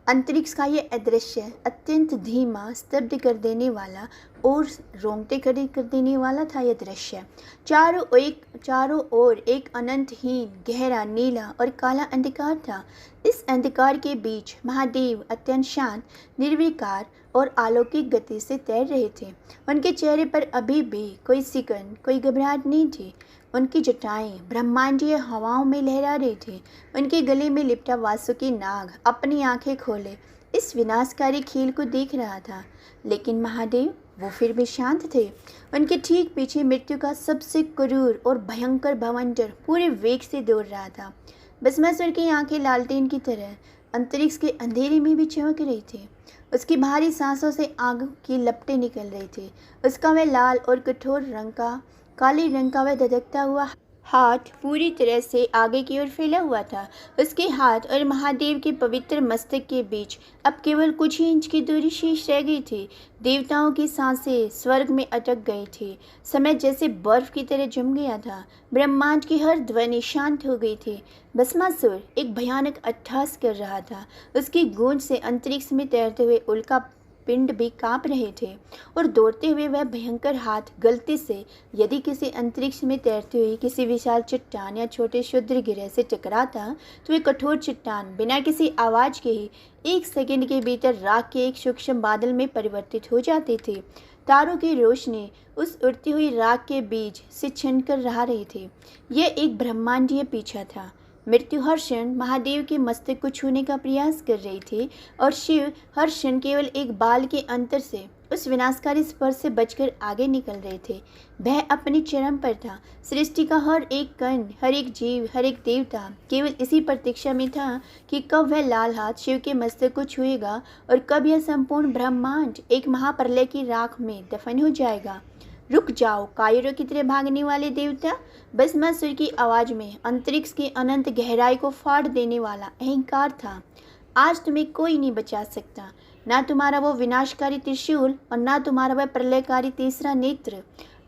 अंतरिक्ष का यह अदृश्य, अत्यंत धीमा, स्तब्ध कर देने वाला और रोंगटे खड़े कर देने वाला था। यह दृश्य चारों ओर एक अनंतहीन, गहरा, नीला और काला अंधकार था। इस अंधकार के बीच महादेव अत्यंत शांत, निर्विकार और अलौकिक गति से तैर रहे थे। उनके चेहरे पर अभी भी कोई सिकन, कोई घबराहट नहीं थी। उनकी जटाएं ब्रह्मांडीय हवाओं में लहरा रही थी। उनके गले में लिपटा वासुकी नाग अपनी आंखें खोले इस विनाशकारी खेल को देख रहा था। लेकिन महादेव, वो फिर भी शांत थे। उनके ठीक पीछे मृत्यु का सबसे क्रूर और भयंकर भवंडर पूरे वेग से दौड़ रहा था। भस्मासुर की आंखें लालटेन की तरह अंतरिक्ष के अंधेरे में भी चमक रही थी। उसकी भारी सांसों से आग की लपटें निकल रही थी। उसका वह लाल और कठोर काले रंग का वह धधकता हुआ हाथ पूरी तरह से आगे की ओर फैला हुआ था। उसके हाथ और महादेव के पवित्र मस्तक के बीच अब केवल कुछ ही इंच की दूरी शेष रह गई थी। देवताओं की सांसें स्वर्ग में अटक गई थी। समय जैसे बर्फ की तरह जम गया था। ब्रह्मांड की हर ध्वनि शांत हो गई थी। भस्मासुर एक भयानक अट्टहास कर रहा था। उसकी गूंज से अंतरिक्ष में तैरते हुए उल्का पिंड भी कांप रहे थे और दौड़ते हुए वह भयंकर हाथ गलती से यदि किसी अंतरिक्ष में तैरती हुई किसी विशाल चट्टान या छोटे क्षुद्र गिरह से टकराता, तो वह कठोर चट्टान बिना किसी आवाज़ के ही 1 सेकंड के भीतर राख के एक सूक्ष्म बादल में परिवर्तित हो जाती थी। तारों की रोशनी उस उड़ती हुई राख के बीच से छिनकर रहा रही थी। यह एक ब्रह्मांडीय पीछा था। मृत्यु हर क्षण महादेव के मस्तक को छूने का प्रयास कर रही थी और शिव हर क्षण केवल एक बाल के अंतर से उस विनाशकारी स्पर्श से बचकर आगे निकल रहे थे। वह अपनी चरम पर था। सृष्टि का हर एक कण, हर एक जीव, हर एक देवता केवल इसी प्रतीक्षा में था कि कब वह लाल हाथ शिव के मस्तक को छुएगा और कब यह संपूर्ण ब्रह्मांड एक महाप्रलय की राख में दफन हो जाएगा। रुक जाओ, कायरों की तरह भागने वाले देवता! भस्मासुर की आवाज़ में अंतरिक्ष की अनंत गहराई को फाड़ देने वाला अहंकार था। आज तुम्हें कोई नहीं बचा सकता, ना तुम्हारा वो विनाशकारी त्रिशूल और ना तुम्हारा वह प्रलयकारी तीसरा नेत्र।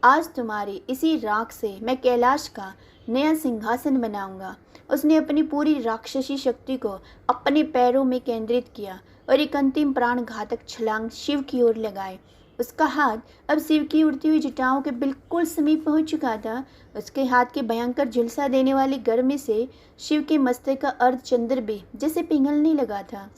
आज तुम्हारी इसी राख से मैं कैलाश का नया सिंहासन बनाऊंगा। उसने अपनी पूरी राक्षसी शक्ति को अपने पैरों में केंद्रित किया और एक अंतिम प्राण घातक छलांग शिव की ओर लगाए। उसका हाथ अब शिव की उड़ती हुई जटाओं के बिल्कुल समीप पहुंच चुका था। उसके हाथ के भयंकर झुलसा देने वाली गर्मी से शिव के मस्तक का अर्धचंद्र भी जैसे पिघलने लगा था।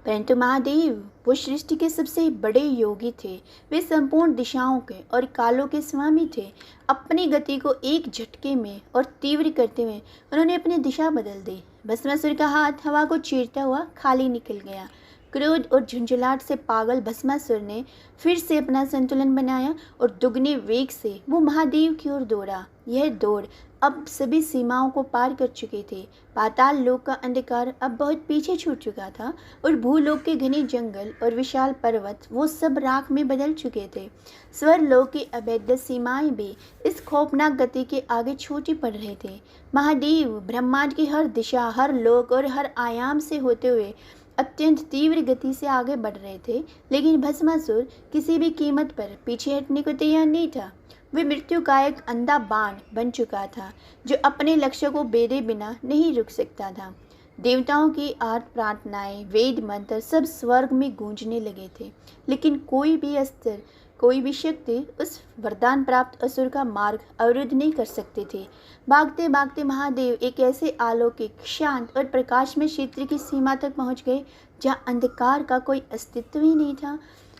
परंतु महादेव वो सृष्टि के सबसे बड़े योगी थे। वे संपूर्ण दिशाओं के और कालों के स्वामी थे। अपनी गति को एक झटके में और तीव्र करते हुए उन्होंने अपनी दिशा बदल दी। भस्मासुर का हाथ हवा को चीरता हुआ खाली निकल गया। क्रोध और झुंझलाहट से पागल भस्मासुर ने फिर से अपना संतुलन बनाया और दुगने वेग से वो महादेव की ओर दौड़ा। यह दौड़ अब सभी सीमाओं को पार कर चुकी थी। पाताल लोक का अंधकार अब बहुत पीछे छूट चुका था और भूलोक के घने जंगल और विशाल पर्वत वो सब राख में बदल चुके थे। स्वर्लोक की अभेद्य सीमाएं भी इस खौफनाक गति के आगे छोटी पड़ रहे थे। महादेव ब्रह्मांड की हर दिशा, हर लोक और हर आयाम से होते हुए अत्यंत तीव्र गति से आगे बढ़ रहे थे, लेकिन भस्मासुर किसी भी कीमत पर पीछे हटने को तैयार नहीं था। वे मृत्यु का एक अंधा बाण बन चुका था जो अपने लक्ष्य को बेधे बिना नहीं रुक सकता था। देवताओं की आर्त प्रार्थनाएं, वेद मंत्र सब स्वर्ग में गूंजने लगे थे, लेकिन कोई भी अस्त्र, कोई भी शक्ति उस वरदान प्राप्त असुर का मार्ग अवरुद्ध नहीं कर सकती थी। भागते भागते महादेव एक ऐसे अलौकिक, शांत और प्रकाशमय क्षेत्र की सीमा तक पहुंच गए जहां अंधकार का कोई अस्तित्व ही नहीं था,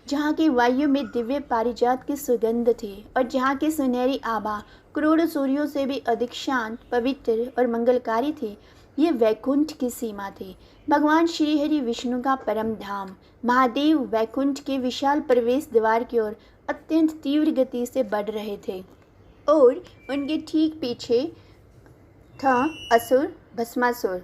जहाँ की वायु में दिव्य पारिजात की सुगंध थी और जहाँ की सुनहरी आभा करोड़ों सूर्यों से भी अधिक शांत, पवित्र और मंगलकारी थी। ये वैकुंठ की सीमा थी, भगवान श्री हरि विष्णु का परम धाम। महादेव वैकुंठ के विशाल प्रवेश द्वार की ओर अत्यंत तीव्र गति से बढ़ रहे थे और उनके ठीक पीछे था असुर भस्मासुर।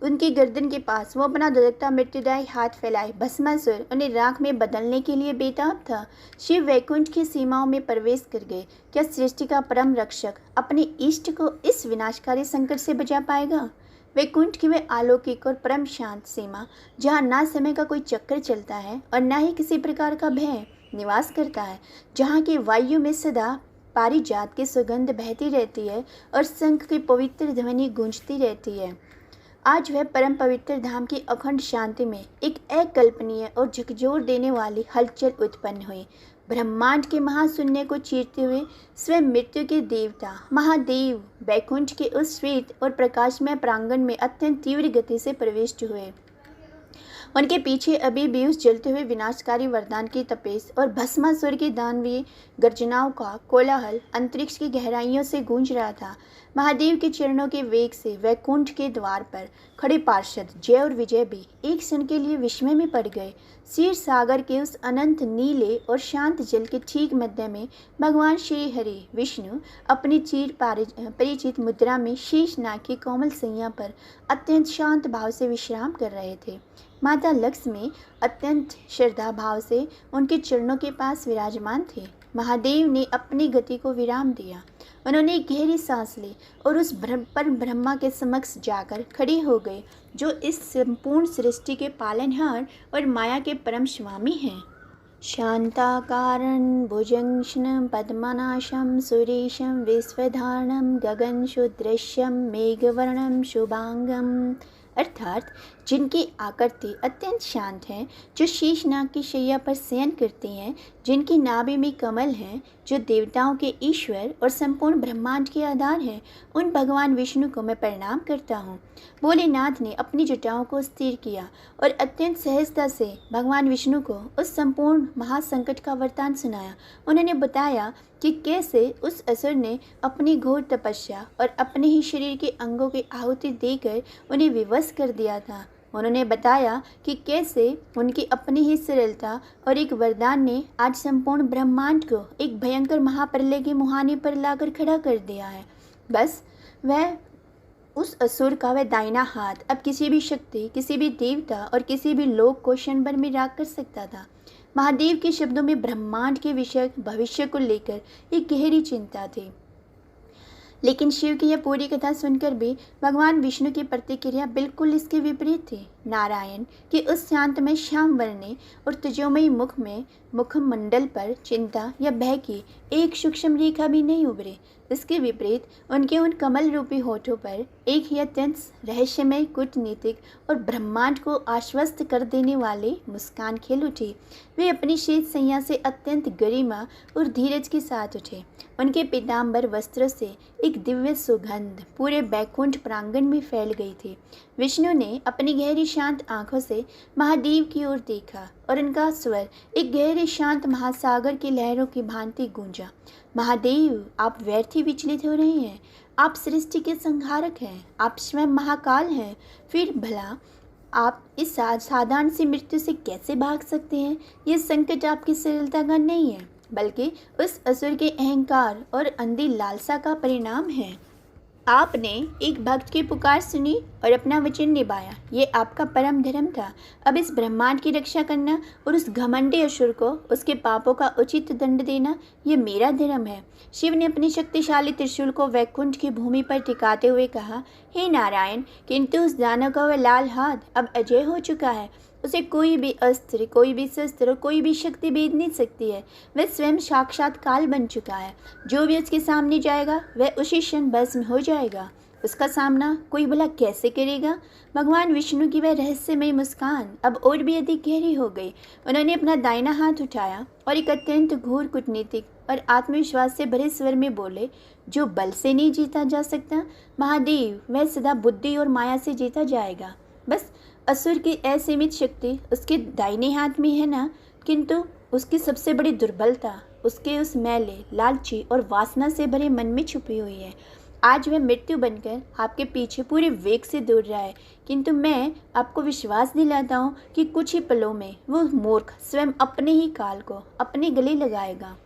उनकी गर्दन के पास वो अपना धधकता मृत्युदायी हाथ फैलाए भस्मासुर उन्हें राख में बदलने के लिए बेताब था। शिव वैकुंठ की सीमाओं में प्रवेश कर गए। क्या सृष्टि का परम रक्षक अपने इष्ट को इस विनाशकारी संकट से बचा पाएगा? वैकुंठ की वह अलौकिक और परम शांत सीमा जहाँ ना समय का कोई चक्कर चलता है और ना ही किसी प्रकार का भय निवास करता है, जहाँ की वायु में सदा पारिजात की सुगंध बहती रहती है और शंख की पवित्र ध्वनि गूंजती रहती है। आज वह परम पवित्र धाम की अखंड शांति में एक अकल्पनीय और झकझोर देने वाली हलचल उत्पन्न हुई। ब्रह्मांड के महाशून्य को चीरते हुए स्वयं मृत्यु के देवता महादेव वैकुंठ के उस श्वेत और प्रकाशमय प्रांगण में अत्यंत तीव्र गति से प्रविष्ट हुए। उनके पीछे अभी भी उस जलते हुए विनाशकारी वरदान की तपेश और भस्मासुर की दानवीय गर्जनाओं का कोलाहल अंतरिक्ष की गहराइयों से गूंज रहा था। महादेव के चरणों के वेग से वैकुंठ के द्वार पर खड़े पार्षद जय और विजय भी एक क्षण के लिए विस्मय में पड़ गए। क्षीर सागर के उस अनंत नीले और शांत जल के ठीक मध्य में भगवान श्री हरि विष्णु अपनी चिर परिचित मुद्रा में शीशनाग की कोमल सैया पर अत्यंत शांत भाव से विश्राम कर रहे थे। माता लक्ष्मी अत्यंत श्रद्धा भाव से उनके चरणों के पास विराजमान थे। महादेव ने अपनी गति को विराम दिया। उन्होंने एक गहरी सांस ली और उस ब्रह्मा के समक्ष जाकर खड़े हो गए, जो इस संपूर्ण सृष्टि के पालनहार और माया के परम स्वामी हैं। शांताकारं भुजंगशनं पद्मनाशं सुरेशं विश्वधारणं गगनशुदृश्यं मेघवर्णं शुभांगम, अर्थात जिनकी आकृति अत्यंत शांत है, जो शीशनाग की शैया पर शयन करते हैं, जिनकी नाभि में कमल हैं, जो देवताओं के ईश्वर और संपूर्ण ब्रह्मांड के आधार हैं, उन भगवान विष्णु को मैं प्रणाम करता हूँ। भोलेनाथ ने अपनी जटाओं को स्थिर किया और अत्यंत सहजता से भगवान विष्णु को उस संपूर्ण महासंकट का वरदान सुनाया। उन्होंने बताया कि कैसे उस असुर ने अपनी घोर तपस्या और अपने ही शरीर के अंगों की आहुति देकर उन्हें विवश कर दिया था। उन्होंने बताया कि कैसे उनकी अपनी ही सरलता और एक वरदान ने आज संपूर्ण ब्रह्मांड को एक भयंकर महाप्रलय के मुहाने पर लाकर खड़ा कर दिया है। बस वह उस असुर का वह दाहिना हाथ अब किसी भी शक्ति, किसी भी देवता और किसी भी लोक को क्षण भर में राख कर सकता था। महादेव के शब्दों में ब्रह्मांड के विषय भविष्य को लेकर एक गहरी चिंता थी। लेकिन शिव की यह पूरी कथा सुनकर भी भगवान विष्णु की प्रतिक्रिया बिल्कुल इसके विपरीत थी। नारायण के उस शांतमय श्याम वर्णे और तेजोमयी मुखमंडल पर चिंता या भय की एक सूक्ष्म रेखा भी नहीं उभरी। इसके विपरीत उनके उन कमल रूपी होठों पर एक ही अत्यंत रहस्यमय, कूटनीतिक और ब्रह्मांड को आश्वस्त कर देने वाली मुस्कान खिल उठी। वे अपनी शीत सैया से अत्यंत गरिमा और धीरज के साथ उठे। उनके पीताम्बर वस्त्रों से एक दिव्य सुगंध पूरे बैकुंठ प्रांगण में फैल गई थी। विष्णु ने अपनी गहरी शांत आंखों से महादेव की ओर देखा और उनका स्वर एक गहरे शांत महासागर की लहरों की भांति गूंजा। महादेव, आप व्यर्थ ही विचलित हो रहे हैं। आप सृष्टि के संहारक हैं, आप स्वयं महाकाल हैं। फिर भला आप इस साधारण सी मृत्यु से कैसे भाग सकते हैं? यह संकट आपकी सरलता का नहीं है, बल्कि उस असुर के अहंकार और अंधी लालसा का परिणाम है। आपने एक भक्त की पुकार सुनी और अपना वचन निभाया। ये आपका परम धर्म था। अब इस ब्रह्मांड की रक्षा करना और उस घमंडी असुर को उसके पापों का उचित दंड देना, ये मेरा धर्म है। शिव ने अपनी शक्तिशाली त्रिशूल को वैकुंठ की भूमि पर टिकाते हुए कहा, हे नारायण, किंतु उस दानव का वह लाल हाथ अब अजय हो चुका है। उसे कोई भी अस्त्र, कोई भी शस्त्र, कोई भी शक्ति भेद नहीं सकती है। वह स्वयं साक्षात काल बन चुका है। जो भी उसके सामने जाएगा वह उसी क्षण भस्म हो जाएगा। उसका सामना कोई भला कैसे करेगा? भगवान विष्णु की वह रहस्यमय मुस्कान अब और भी अधिक गहरी हो गई। उन्होंने अपना दाहिना हाथ उठाया और एक अत्यंत घोर, कूटनीतिक और आत्मविश्वास से भरे स्वर में बोले, जो बल से नहीं जीता जा सकता, महादेव, वह सदा बुद्धि और माया से जीता जाएगा। बस असुर की असीमित शक्ति उसके दाहिने हाथ में है ना, किंतु उसकी सबसे बड़ी दुर्बलता उसके उस मैले, लालची और वासना से भरे मन में छुपी हुई है। आज वह मृत्यु बनकर आपके पीछे पूरे वेग से दौड़ रहा है, किंतु मैं आपको विश्वास दिलाता हूँ कि कुछ ही पलों में वो मूर्ख स्वयं अपने ही काल को अपने गले लगाएगा।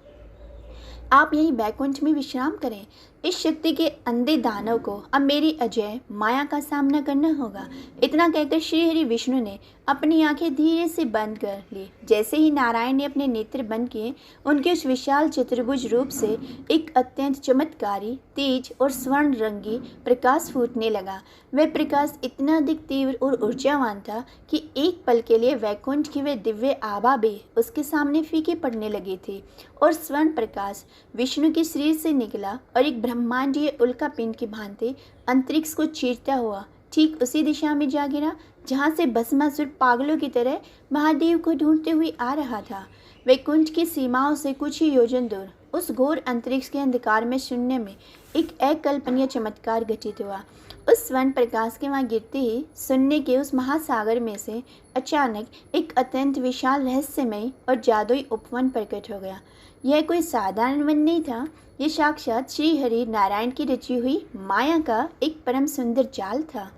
आप यही बैकुंठ में विश्राम करें। इस शक्ति के अंधे दानव को अब मेरी अजय माया का सामना करना होगा। इतना कहकर श्री हरि विष्णु ने अपनी आंखें धीरे से बंद कर ली। जैसे ही नारायण ने अपने नेत्र बंद किए, उनके उस विशाल चतुर्भुज रूप से एक अत्यंत चमत्कारी, तेज और स्वर्ण रंगी प्रकाश फूटने लगा। वह प्रकाश इतना अधिक तीव्र और ऊर्जावान था कि एक पल के लिए वैकुंठ की वह दिव्य आभा भी उसके सामने फीकी पड़ने लगी थी। और स्वर्ण प्रकाश विष्णु के शरीर से निकला और एक ब्रह्मांडीय उल्का पिंड की भांति अंतरिक्ष को चीरता हुआ ठीक उसी दिशा में जा गिरा जहाँ से भस्मासुर पागलों की तरह महादेव को ढूंढते हुए आ रहा था। वैकुंठ की सीमाओं से कुछ ही योजन दूर उस घोर अंतरिक्ष के अंधकार में शून्य में एक अकल्पनीय चमत्कार घटित हुआ। उस स्वर्ण प्रकाश के वहाँ गिरते ही शून्य के उस महासागर में से अचानक एक अत्यंत विशाल, रहस्यमय और जादुई उपवन प्रकट हो गया। यह कोई साधारण वन नहीं था, ये साक्षात श्री हरि नारायण की रची हुई माया का एक परम सुंदर जाल था।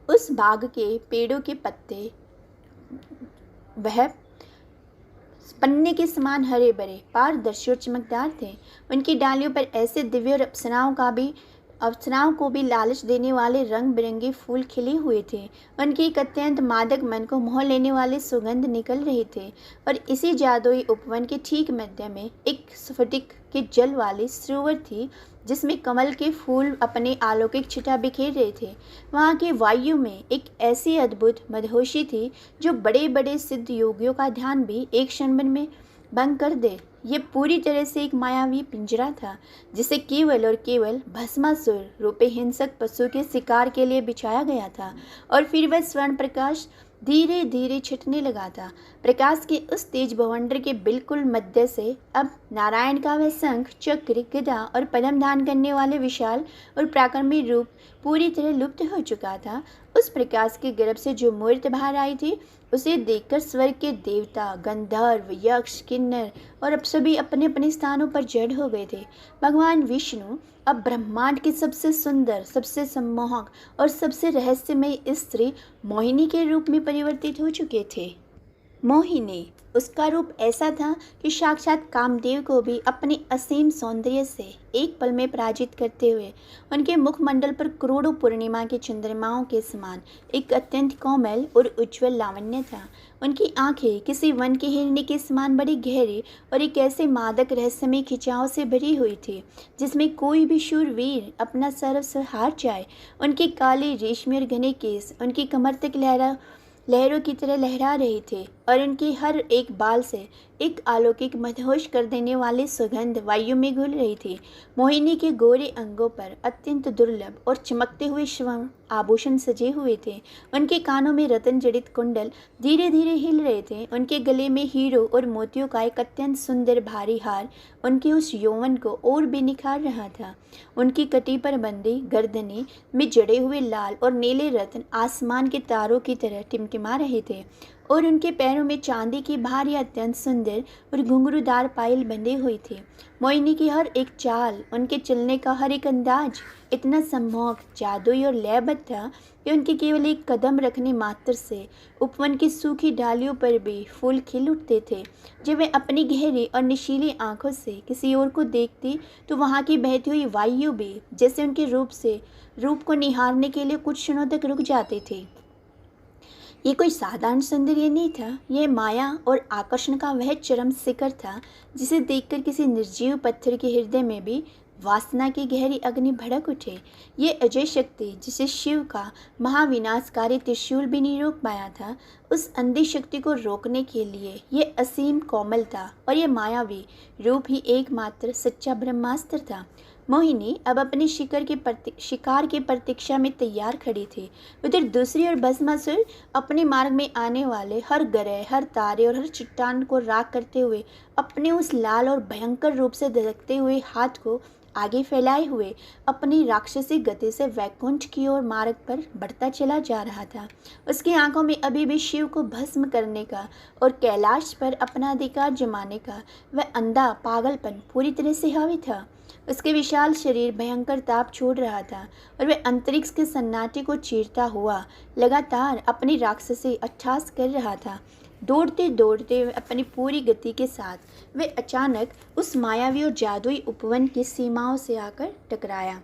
उस बाग के पेड़ों के पत्ते वह पन्ने के समान हरे भरे, पारदर्शी और चमकदार थे। उनकी डालियों पर ऐसे दिव्य और अप्सराओं को भी लालच देने वाले रंग बिरंगे फूल खिले हुए थे। उनकी एक अत्यंत मादक, मन को मोह लेने वाले सुगंध निकल रहे थे। और इसी जादुई उपवन के ठीक मध्य में एक स्फटिक के जल वाली सरोवर थी, जिसमें कमल के फूल अपने अलौकिक छटा बिखेर रहे थे। वहाँ की वायु में एक ऐसी अद्भुत मदहोशी थी जो बड़े बड़े सिद्ध योगियों का ध्यान भी एक क्षण में भंग कर दे। ये पूरी तरह से एक मायावी पिंजरा था, जिसे केवल और केवल भस्मासुर रूपे हिंसक पशु के शिकार के लिए बिछाया गया था। और फिर वह स्वर्ण प्रकाश धीरे धीरे छिटने लगा था। प्रकाश के उस तेज भवंडर के बिल्कुल मध्य से अब नारायण का वह शंख, चक्र, गदा और पद्म धारण करने वाले विशाल और पराक्रमी रूप पूरी तरह लुप्त हो चुका था। उस प्रकाश के गर्भ से जो मूर्ति बाहर आई थी, उसे देखकर स्वर्ग के देवता, गंधर्व, यक्ष, किन्नर और अब सभी अपने अपने स्थानों पर जड़ हो गए थे। भगवान विष्णु अब ब्रह्मांड की सबसे सुंदर, सबसे सम्मोहक और सबसे रहस्यमय स्त्री मोहिनी के रूप में परिवर्तित हो चुके थे। मोहिनी, उसका रूप ऐसा था कि साक्षात कामदेव को भी अपने असीम सौंदर्य से एक पल में पराजित करते हुए उनके मुखमंडल पर करोड़ों पूर्णिमा के चंद्रमाओं के समान एक अत्यंत कोमल और उज्ज्वल लावण्य था। उनकी आंखें किसी वन के हिरनी के समान बड़ी गहरी और एक ऐसे मादक रहस्यमय खिंचाव से भरी हुई थी जिसमें कोई भी शूरवीर अपना सर्वस्व हार जाए। उनके काले रेशमी और घने केस उनकी कमर तक लहरों की तरह लहरा रहे थे और उनके हर एक बाल से एक अलौकिक मदहोश कर देने वाली सुगंध वायु में घुल रही थी। मोहिनी के गोरे अंगों पर अत्यंत दुर्लभ और चमकते हुए स्वर्ण आभूषण सजे हुए थे। उनके कानों में रत्न जड़ित कुंडल धीरे धीरे हिल रहे थे। उनके गले में हीरों और मोतियों का एक अत्यंत सुंदर भारी हार उनके उस यौवन को और भी निखार रहा था। उनकी कटी पर बंदी गर्दने में जड़े हुए लाल और नीले रत्न आसमान के तारों की तरह टिमटिमा रहे थे और उनके पैरों में चांदी की भारी अत्यंत सुंदर और घुंघरूदार पायल बंधी हुई थी। मोहिनी की हर एक चाल, उनके चलने का हर एक अंदाज इतना सम्मोहक, जादुई और लयबद्ध था कि उनके केवल एक कदम रखने मात्र से उपवन की सूखी डालियों पर भी फूल खिल उठते थे। जब वे अपनी गहरी और नशीली आंखों से किसी और को देखती तो वहाँ की बहती हुई वायु भी जैसे उनके रूप को निहारने के लिए कुछ क्षणों तक रुक जाती थी। ये कोई साधारण सौंदर्य नहीं था, यह माया और आकर्षण का वह चरम शिखर था जिसे देखकर किसी निर्जीव पत्थर के हृदय में भी वासना की गहरी अग्नि भड़क उठे। ये अजय शक्ति जिसे शिव का महाविनाशकारी त्रिशूल भी नहीं रोक पाया था, उस अंधी शक्ति को रोकने के लिए ये असीम कोमलता और ये मायावी रूप ही एकमात्र सच्चा ब्रह्मास्त्र था। मोहिनी अब अपने शिकार की प्रतीक्षा में तैयार खड़ी थी। उधर दूसरी ओर भस्मासुर अपने मार्ग में आने वाले हर ग्रह, हर तारे और हर चट्टान को राख करते हुए अपने उस लाल और भयंकर रूप से धधकते हुए हाथ को आगे फैलाए हुए अपनी राक्षसी गति से वैकुंठ की ओर मार्ग पर बढ़ता चला जा रहा था। उसकी आंखों में अभी भी शिव को भस्म करने का और कैलाश पर अपना अधिकार जमाने का वह अंधा पागलपन पूरी तरह से हावी था। उसके विशाल शरीर भयंकर ताप छोड़ रहा था और वह अंतरिक्ष के सन्नाटे को चीरता हुआ लगातार अपनी राक्षसी अट्ठास कर रहा था। दौड़ते दौड़ते अपनी पूरी गति के साथ वे अचानक उस मायावी और जादुई उपवन की सीमाओं से आकर टकराया।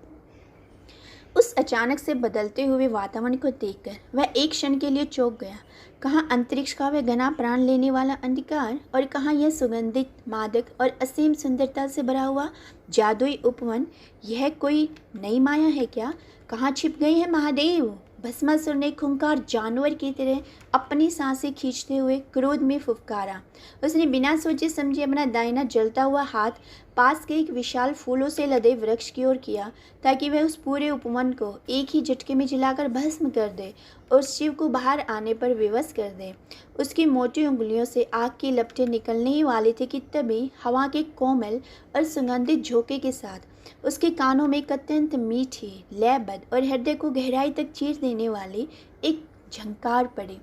उस अचानक से बदलते हुए वातावरण को देखकर वह एक क्षण के लिए चौंक गया। कहाँ अंतरिक्ष का वह घना प्राण लेने वाला अंधकार और कहाँ यह सुगंधित, मादक और असीम सुंदरता से भरा हुआ जादुई उपवन। यह कोई नई माया है क्या? कहाँ छिप गए हैं महादेव? भस्मासुर ने खूंखार जानवर की तरह अपनी सांसें खींचते हुए क्रोध में फुफकारा। उसने बिना सोचे समझे अपना दाहिना जलता हुआ हाथ पास के एक विशाल फूलों से लदे वृक्ष की ओर किया ताकि वह उस पूरे उपवन को एक ही झटके में जलाकर भस्म कर दे और शिव को बाहर आने पर विवश कर दे। उसकी मोटी उंगलियों से आग की लपटें निकलने ही वाली थी कि तभी हवा के कोमल और सुगंधित झोंके के साथ उसके कानों में एक अत्यंत मीठी, लयबद्ध और हृदय को गहराई तक चीर देने वाली एक झंकार पड़ी।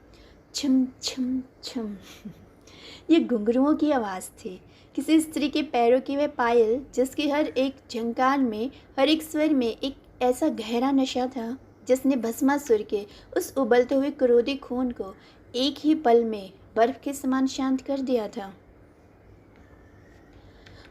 छम छम छम। ये घुंघरुओं की आवाज़ थी, किसी स्त्री के पैरों की वह पायल जिसकी हर एक झंकार में, हर एक स्वर में एक ऐसा गहरा नशा था जिसने भस्मासुर के उस उबलते हुए क्रोधी खून को एक ही पल में बर्फ के समान शांत कर दिया था।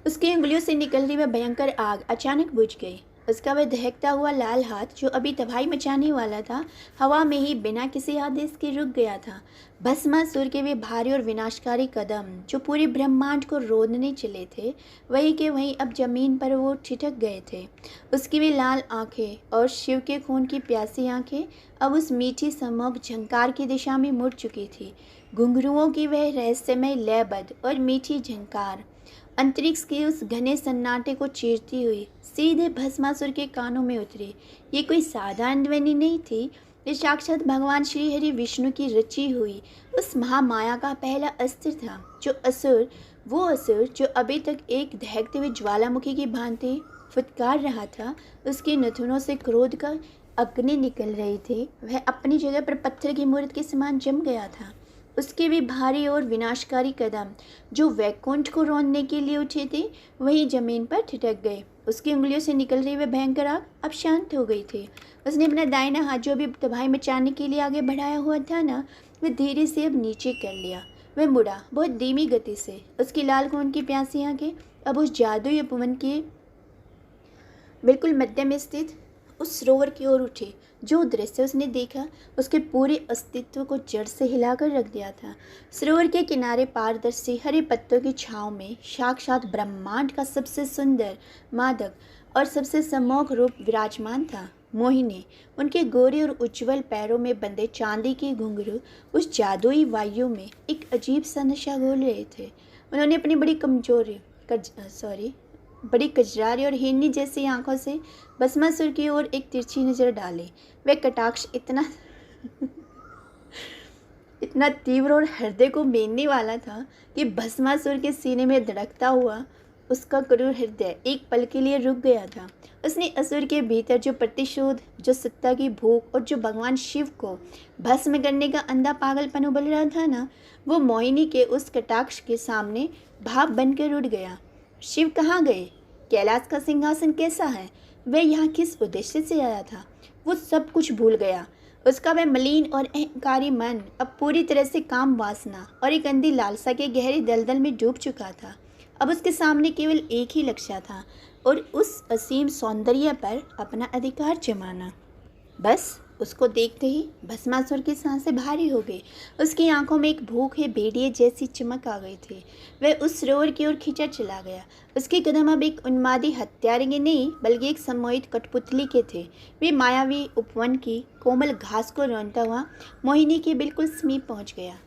उसकी उंगलियों से निकल रही वह भयंकर आग अचानक बुझ गई। उसका वह दहकता हुआ लाल हाथ जो अभी तबाही मचाने वाला था, हवा में ही बिना किसी आदेश के रुक गया था। भस्मासुर के वे भारी और विनाशकारी कदम जो पूरे ब्रह्मांड को रोदने चले थे, वहीं के वहीं अब जमीन पर वो ठिठक गए थे। उसकी वे लाल आंखें और शिव के खून की प्यासी आंखें अब उस मीठी सम्मोहक झंकार की दिशा में मुड़ चुकी थी। घुंघरुओं की वह रहस्यमय लयबद्ध और मीठी झंकार अंतरिक्ष के उस घने सन्नाटे को चीरती हुई सीधे भस्मासुर के कानों में उतरी। ये कोई साधारण ध्वनि नहीं थी, ये साक्षात भगवान श्री हरि विष्णु की रची हुई उस महामाया का पहला अस्त्र था। वो असुर जो अभी तक एक दहकते हुए ज्वालामुखी की भांति फुटकार रहा था, उसके नथुनों से क्रोध का अग्नि निकल रही थी। वह अपनी जगह पर पत्थर की मूर्ति के समान जम गया था। उसके भी भारी और विनाशकारी कदम जो वैकुंठ को रौंदने के लिए उठे थे, वही जमीन पर ठिठक गए। उसकी उंगलियों से निकल रही वह भयंकर आग अब शांत हो गई थी। उसने अपना दाहिना हाथ जो भी तबाही मचाने के लिए आगे बढ़ाया हुआ था ना, वह धीरे से अब नीचे कर लिया वह मुड़ा बहुत धीमी गति से। उसकी लाल खून की प्यासी आंखें अब उस जादुई उपवन के बिल्कुल मध्य में स्थित उस सरोवर की ओर उठी। जो दृश्य उसने देखा उसके पूरे अस्तित्व को जड़ से हिलाकर रख दिया था। सरोवर के किनारे पारदर्शी हरे पत्तों की छांव में साक्षात ब्रह्मांड का सबसे सुंदर, मादक और सबसे सम्मोहक रूप विराजमान था। मोहिनी, उनके गोरे और उज्ज्वल पैरों में बंधे चांदी के घुंघरू उस जादुई वायु में एक अजीब सा नशा घोल रहे थे। उन्होंने अपनी बड़ी कजरारी और हिरनी जैसी आंखों से भस्मासुर की ओर एक तिरछी नजर डाली। वह कटाक्ष इतना तीव्र और हृदय को बेनने वाला था कि भस्मासुर के सीने में धड़कता हुआ उसका क्रूर हृदय एक पल के लिए रुक गया था। उसने असुर के भीतर जो प्रतिशोध, जो सत्ता की भूख और जो भगवान शिव को भस्म करने का अंधा पागलपन उबल रहा था ना, वो मोहिनी के उस कटाक्ष के सामने भाप बनकर उड़ गया। शिव कहाँ गए? कैलाश का सिंहासन कैसा है? वह यहाँ किस उद्देश्य से आया था? वो सब कुछ भूल गया। उसका वह मलिन और अहंकारी मन अब पूरी तरह से काम वासना और एक अंधी लालसा के गहरे दलदल में डूब चुका था। अब उसके सामने केवल एक ही लक्ष्य था और उस असीम सौंदर्य पर अपना अधिकार जमाना। बस उसको देखते ही भस्मासुर की सांसें भारी हो गई। उसकी आंखों में एक भूखे भेड़िए जैसी चमक आ गई थी। वह उस सरोवर की ओर खिंचा चला गया। उसके कदम अब एक उन्मादी हत्यारे के नहीं बल्कि एक सम्मोहित कठपुतली के थे। वे मायावी उपवन की कोमल घास को रौंदता हुआ मोहिनी के बिल्कुल समीप पहुंच गया।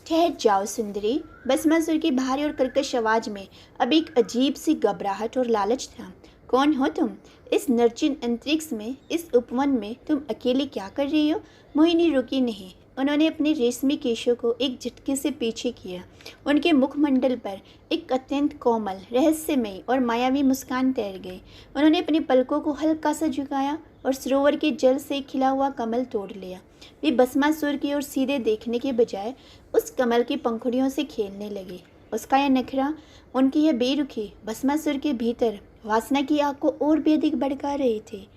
ठहर जाओ सुंदरी, भस्मासुर की भारी और कर्कश आवाज में अब एक अजीब सी घबराहट और लालच था। कौन हो तुम? इस निर्जन अंतरिक्ष में, इस उपवन में तुम अकेले क्या कर रही हो? मोहिनी रुकी नहीं। उन्होंने अपने रेशमी केशों को एक झटके से पीछे किया। उनके मुखमंडल पर एक अत्यंत कोमल, रहस्यमयी और मायावी मुस्कान तैर गई। उन्होंने अपनी पलकों को हल्का सा झुकाया और सरोवर के जल से खिला हुआ कमल तोड़ लिया। वे भस्मासुर की ओर सीधे देखने के बजाय उस कमल की पंखुड़ियों से खेलने लगे। उसका यह नखरा, उनकी यह बेरुखी भस्मासुर के भीतर वासना की आग को और भी अधिक भड़का रही थी।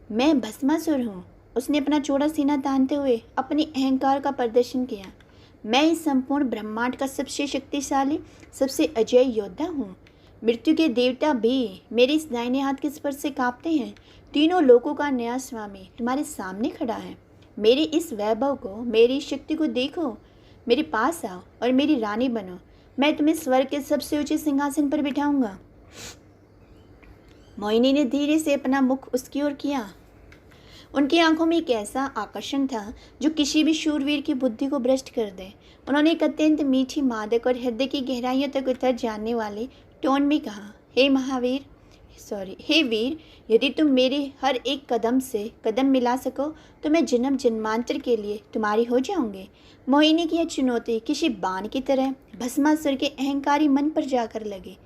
मैं भस्मासुर हूँ। उसने अपना चौड़ा सीना तानते हुए अपनी अहंकार का प्रदर्शन किया। मैं इस संपूर्ण ब्रह्मांड का सबसे शक्तिशाली, सबसे अजय योद्धा हूँ। मृत्यु के देवता भी मेरे इस दाहिने हाथ के स्पर्श से कांपते हैं। तीनों लोकों का नया स्वामी तुम्हारे सामने खड़ा है। मेरे इस वैभव को, मेरी शक्ति को देखो। मेरे पास आओ और मेरी रानी बनो। मैं तुम्हें स्वर्ग के सबसे ऊंचे सिंहासन पर बिठाऊंगा। मोहिनी ने धीरे से अपना मुख उसकी ओर किया। उनकी आंखों में एक ऐसा आकर्षण था जो किसी भी शूरवीर की बुद्धि को भ्रष्ट कर दे। उन्होंने एक अत्यंत मीठी, मादक और हृदय की गहराइयों तक उतर जाने वाले टोन में कहा, हे वीर, यदि तुम मेरे हर एक कदम से कदम मिला सको तो मैं जन्म जन्मांतर के लिए तुम्हारी हो जाऊंगी। मोहिनी की यह चुनौती किसी बाण की तरह भस्मासुर के अहंकारी मन पर जाकर लगी।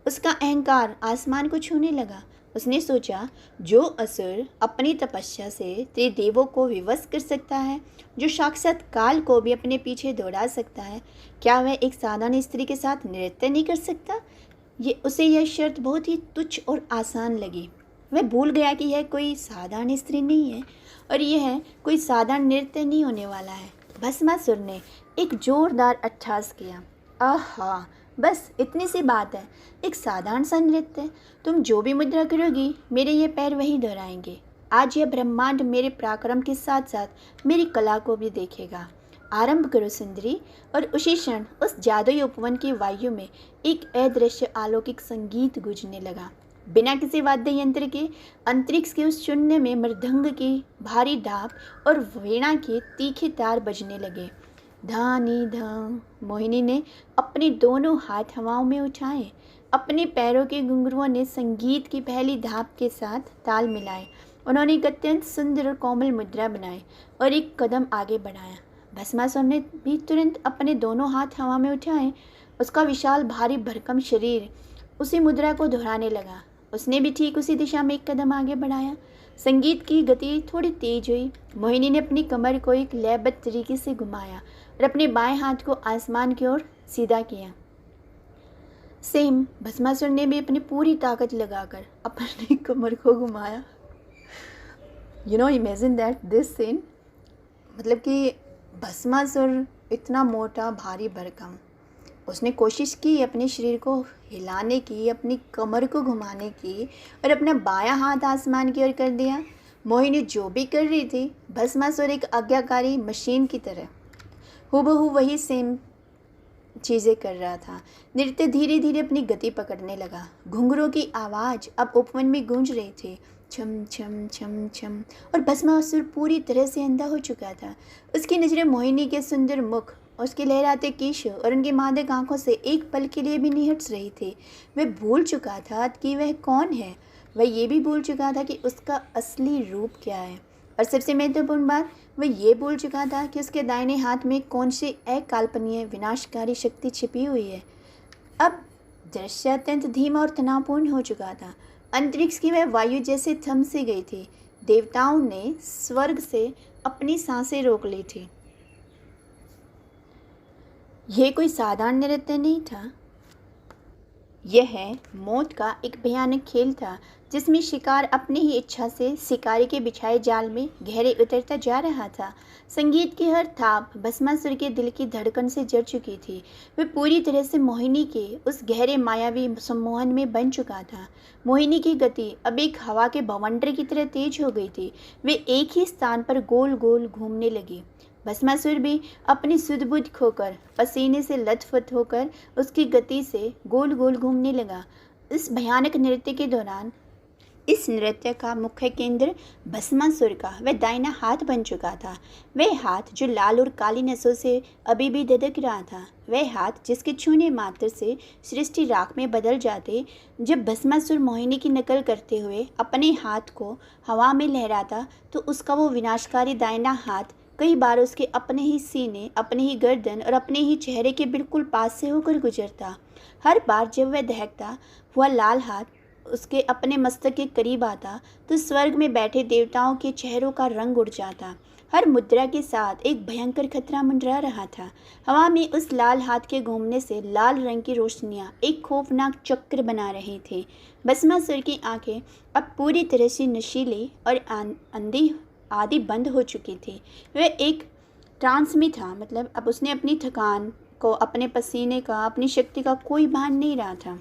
उसका अहंकार आसमान को छूने लगा। उसने सोचा, जो असुर अपनी तपस्या से त्रिदेवों को विवश कर सकता है, जो साक्षात काल को भी अपने पीछे दौड़ा सकता है, क्या वह एक साधारण स्त्री के साथ नृत्य नहीं कर सकता? उसे यह शर्त बहुत ही तुच्छ और आसान लगी। वह भूल गया कि यह कोई साधारण स्त्री नहीं है और यह कोई साधारण नृत्य नहीं होने वाला है। भस्मासुर ने एक जोरदार अट्टहास किया। आहा, बस इतनी सी बात है, एक साधारण सा नृत्य। तुम जो भी मुद्रा करोगी मेरे ये पैर वही दोहराएंगे। आज यह ब्रह्मांड मेरे पराक्रम के साथ साथ मेरी कला को भी देखेगा। आरंभ करो सुंदरी। और उसी क्षण उस जादुई उपवन की वायु में एक अदृश्य अलौकिक संगीत गूंजने लगा। बिना किसी वाद्य यंत्र के अंतरिक्ष के उस शून्य में मृदंग की भारी ढाप और वीणा के तीखे तार बजने लगे। धानी धाम। मोहिनी ने अपने दोनों हाथ हवाओं में उठाए। अपने पैरों के घुंघरुओं ने संगीत की पहली धाप के साथ ताल मिलाए। उन्होंने एक अत्यंत सुंदर और कोमल मुद्रा बनाई और एक कदम आगे बढ़ाया। भस्मासुर ने भी तुरंत अपने दोनों हाथ हवा में उठाए। उसका विशाल भारी भरकम शरीर उसी मुद्रा को दोहराने लगा। उसने भी ठीक उसी दिशा में एक कदम आगे बढ़ाया। संगीत की गति थोड़ी तेज हुई। मोहिनी ने अपनी कमर को एक लयबद्ध तरीके से घुमाया और अपने बाएं हाथ को आसमान की ओर सीधा किया। सेम भस्मासुर ने भी अपनी पूरी ताकत लगाकर अपनी कमर को घुमाया। इमेजिन दैट दिस सीन, मतलब कि भस्मासुर इतना मोटा भारी भरकम। उसने कोशिश की अपने शरीर को हिलाने की, अपनी कमर को घुमाने की और अपना बायां हाथ आसमान की ओर कर दिया। मोहिनी जो भी कर रही थी, भस्मासुर एक आज्ञाकारी मशीन की तरह हूबहू वही सेम चीज़ें कर रहा था। नृत्य धीरे धीरे अपनी गति पकड़ने लगा। घुंघरों की आवाज़ अब उपवन में गूंज रही थी, छम छम छम छम, और भस्मासुर पूरी तरह से अंधा हो चुका था। उसकी नज़रें मोहिनी के सुंदर मुख, उसके लहराते केश और उनकी मादक आंखों से एक पल के लिए भी नहीं हट रही थी। वह भूल चुका था कि वह कौन है। वह ये भी भूल चुका था कि उसका असली रूप क्या है, और सबसे महत्वपूर्ण बात, वह ये भूल चुका था कि उसके दाहिने हाथ में कौन सी अकाल्पनीय विनाशकारी शक्ति छिपी हुई है। अब दृश्य अत्यंत धीमा और तनावपूर्ण हो चुका था। अंतरिक्ष की वह वायु जैसे थम सी गई थी। देवताओं ने स्वर्ग से अपनी सांसें रोक ली थी। यह कोई साधारण नृत्य नहीं था। यह मौत का एक भयानक खेल था, जिसमें शिकार अपनी ही इच्छा से शिकारी के बिछाए जाल में गहरे उतरता जा रहा था। संगीत की हर थाप भस्मासुर के दिल की धड़कन से जड़ चुकी थी। वह पूरी तरह से मोहिनी के उस गहरे मायावी सम्मोहन में बन चुका था। मोहिनी की गति अब एक हवा के बवंडर की तरह तेज हो गई थी। वे एक ही स्थान पर गोल गोल घूमने लगी। भस्मासुर भी अपनी सुध-बुध खोकर, पसीने से लथपथ होकर उसकी गति से गोल गोल घूमने लगा। इस भयानक नृत्य के दौरान इस नृत्य का मुख्य केंद्र भस्मासुर का वह दाहिना हाथ बन चुका था। वह हाथ जो लाल और काली नसों से अभी भी धधक रहा था। वह हाथ जिसके छूने मात्र से सृष्टि राख में बदल जाते। जब भस्मासुर मोहिनी की नकल करते हुए अपने हाथ को हवा में लहराता, तो उसका वो विनाशकारी दाहिना हाथ कई बार उसके अपने ही सीने, अपने ही गर्दन और अपने ही चेहरे के बिल्कुल पास से होकर गुजरता। हर बार जब वह दहकता हुआ लाल हाथ उसके अपने मस्तक के करीब आता, तो स्वर्ग में बैठे देवताओं के चेहरों का रंग उड़ जाता। हर मुद्रा के साथ एक भयंकर खतरा मंडरा रहा था। हवा में उस लाल हाथ के घूमने से लाल रंग की रोशनियां एक खौफनाक चक्र बना रही थी। भस्मासुर की आंखें अब पूरी तरह से नशीली और अंधी आदि बंद हो चुकी थी। वह एक ट्रांस में था, मतलब अब उसने अपनी थकान को, अपने पसीने का, अपनी शक्ति का कोई भान नहीं रहा था।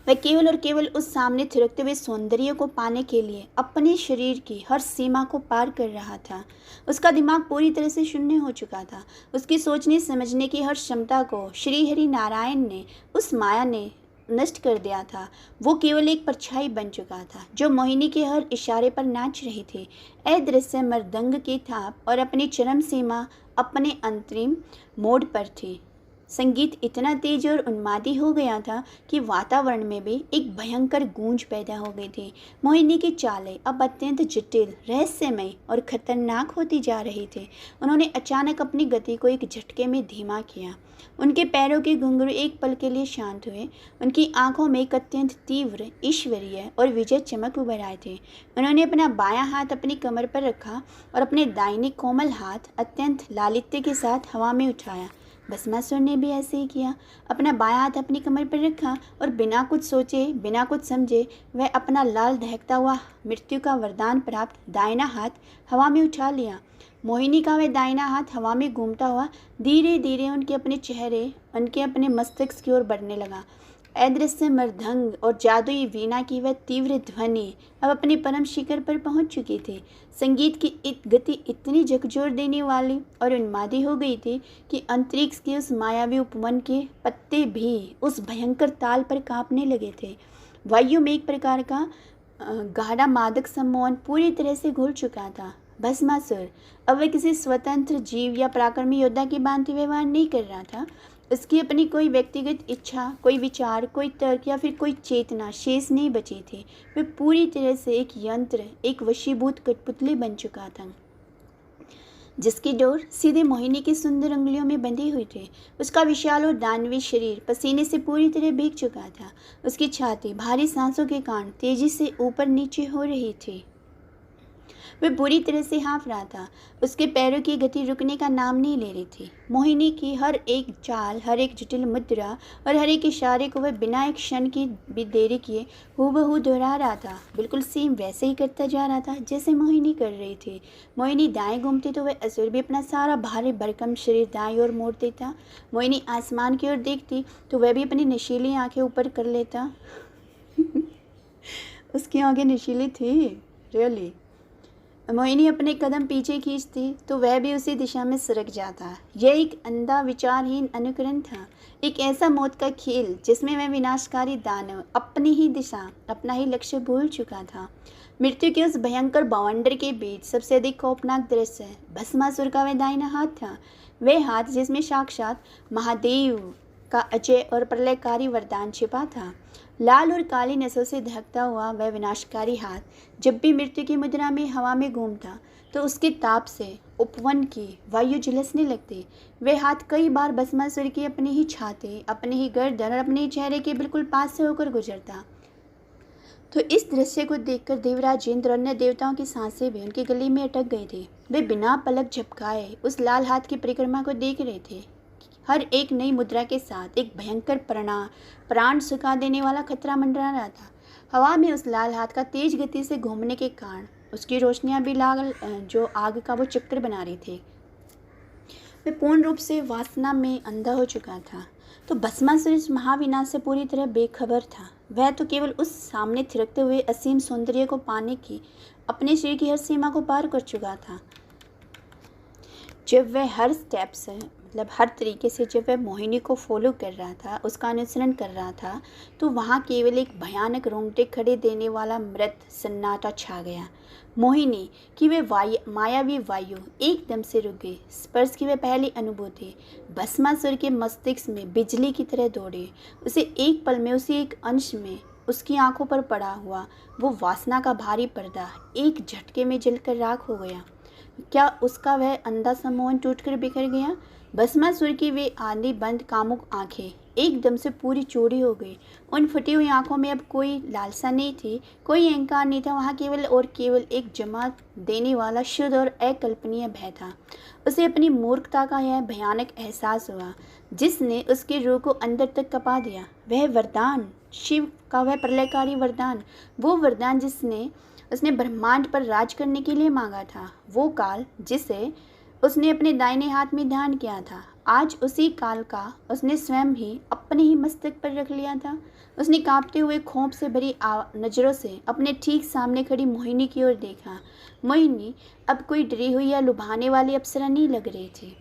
वह केवल और केवल उस सामने थिरकते हुए सौंदर्य को पाने के लिए अपने शरीर की हर सीमा को पार कर रहा था। उसका दिमाग पूरी तरह से शून्य हो चुका था। उसकी सोचने समझने की हर क्षमता को श्री हरि नारायण ने, उस माया ने नष्ट कर दिया था। वो केवल एक परछाई बन चुका था, जो मोहिनी के हर इशारे पर नाच रही थी। अदृश्य मृदंग की थाप और अपनी चरम सीमा अपने अंतरिम मोड़ पर थी। संगीत इतना तेज और उन्मादी हो गया था कि वातावरण में भी एक भयंकर गूंज पैदा हो गई थी। मोहिनी की चालें अब अत्यंत जटिल, रहस्यमय और खतरनाक होती जा रही थी। उन्होंने अचानक अपनी गति को एक झटके में धीमा किया। उनके पैरों के घुंघरू एक पल के लिए शांत हुए। उनकी आंखों में एक अत्यंत तीव्र, ईश्वरीय और विजय चमक उभर आए थे। उन्होंने अपना बायां हाथ अपनी कमर पर रखा और अपने दाहिने कोमल हाथ अत्यंत लालित्य के साथ हवा में उठाया। भस्मासुर ने भी ऐसे ही किया। अपना बायां हाथ अपनी कमर पर रखा और बिना कुछ सोचे, बिना कुछ समझे, वह अपना लाल दहकता हुआ मृत्यु का वरदान प्राप्त दाहिना हाथ हवा में उठा लिया। मोहिनी का वह दाहिना हाथ हवा में घूमता हुआ धीरे धीरे उनके अपने चेहरे, उनके अपने मस्तिष्क की ओर बढ़ने लगा। अदृश्य मृदंग और जादुई वीणा की वह तीव्र ध्वनि अब अपने परम शिखर पर पहुंच चुकी थी। संगीत की गति इतनी झकझोर देने वाली और उन्मादी हो गई थी कि अंतरिक्ष के उस मायावी उपवन के पत्ते भी उस भयंकर ताल पर कांपने लगे थे। वायु में एक प्रकार का गाढ़ा मादक सम्मोहन पूरी तरह से घुल चुका था। भस्मासुर अब वह किसी स्वतंत्र जीव या पराक्रमी योद्धा की भांति व्यवहार नहीं कर रहा था। उसकी अपनी कोई व्यक्तिगत इच्छा, कोई विचार, कोई तर्क या फिर कोई चेतना शेष नहीं बची थी। वह पूरी तरह से एक यंत्र, एक वशीभूत कठपुतली बन चुका था, जिसकी डोर सीधे मोहिनी की सुंदर उंगलियों में बंधी हुई थी। उसका विशाल और दानवी शरीर पसीने से पूरी तरह भीग चुका था। उसकी छाती भारी सांसों के कारण तेजी से ऊपर नीचे हो रही थी। वह बुरी तरह से हाँफ रहा था। उसके पैरों की गति रुकने का नाम नहीं ले रही थी। मोहिनी की हर एक चाल, हर एक जटिल मुद्रा और हर एक इशारे को वह बिना एक क्षण की भी देरी किए हूबहू दोहरा रहा था। बिल्कुल सेम वैसे ही करता जा रहा था जैसे मोहिनी कर रही थी। मोहिनी दाएं घूमती तो वह असुर भी अपना सारा भारी भरकम शरीर दाएं ओर मोड़ देता। मोहिनी आसमान की ओर देखती तो वह भी अपनी नशीली आंखें ऊपर कर लेता। उसकी आंखें नशीली थी, रियली। मोहिनी अपने कदम पीछे खींचती तो वह भी उसी दिशा में सरक जाता। यह एक अंधा विचारहीन अनुकरण था, एक ऐसा मौत का खेल जिसमें वह विनाशकारी दानव अपनी ही दिशा, अपना ही लक्ष्य भूल चुका था। मृत्यु के उस भयंकर बवंडर के बीच सबसे अधिक खौफनाक दृश्य भस्मासुर का वह दाहिना हाथ था। वह हाथ जिसमें साक्षात महादेव का अजय और प्रलयकारी वरदान छिपा था। लाल और काली नसों से ढकता हुआ वह विनाशकारी हाथ जब भी मृत्यु की मुद्रा में हवा में घूमता तो उसके ताप से उपवन की वायु झुलसने लगती। वह हाथ कई बार भस्मासुर की अपनी ही छाती, अपने ही गर्दन और अपने ही चेहरे के बिल्कुल पास से होकर गुजरता। तो इस दृश्य को देखकर देवराज इंद्र और अन्य देवताओं की सांसें भी उनके गले में अटक गई थी। वे बिना पलक झपकाए उस लाल हाथ की परिक्रमा को देख रहे थे। हर एक नई मुद्रा के साथ एक भयंकर प्राण सुखा देने वाला खतरा मंडरा रहा था। हवा में उस लाल हाथ का तेज गति से घूमने के कारण उसकी रोशनियां भी लाल जो आग का वो चक्र बना रही थी। वह पूर्ण रूप से वासना में अंधा हो चुका था। तो भस्मासुर इस महाविनाश से पूरी तरह बेखबर था। वह तो केवल उस सामने थिरकते हुए असीम सौंदर्य को पाने की अपने शरीर की हर सीमा को पार कर चुका था। जब वह हर स्टेप से हर तरीके से जब वह मोहिनी को फॉलो कर रहा था, उसका अनुसरण कर रहा था, तो वहाँ केवल एक भयानक रोंगटे खड़े देने वाला मृत सन्नाटा छा गया। मोहिनी की वह मायावी वायु एकदम से रुक गई। स्पर्श की वह पहली अनुभूति भस्मासुर के मस्तिष्क में बिजली की तरह दौड़ी। उसे एक पल में उसी एक अंश में उसकी आंखों पर पड़ा हुआ वो वासना का भारी पर्दा एक झटके में जलकर राख हो गया। क्या उसका वह अंधा सा मोहन टूटकर बिखर गया? भस्मासुर की वे आधी बंद कामुक आंखें एकदम से पूरी चौड़ी हो गई। उन फटी हुई आंखों में अब कोई लालसा नहीं थी, कोई अहंकार नहीं था। वहाँ केवल और केवल एक जमा देने वाला शुद्ध और अकल्पनीय भय था। उसे अपनी मूर्खता का यह भयानक एहसास हुआ जिसने उसकी रूह को अंदर तक कपा दिया। वह वरदान, शिव का वह प्रलयकारी वरदान, वो वरदान जिसने उसने ब्रह्मांड पर राज करने के लिए मांगा था, वो काल जिसे उसने अपने दाहिने हाथ में ध्यान किया था, आज उसी काल का उसने स्वयं ही अपने ही मस्तक पर रख लिया था। उसने कांपते हुए खौफ से भरी नज़रों से अपने ठीक सामने खड़ी मोहिनी की ओर देखा। मोहिनी अब कोई डरी हुई या लुभाने वाली अप्सरा नहीं लग रही थी।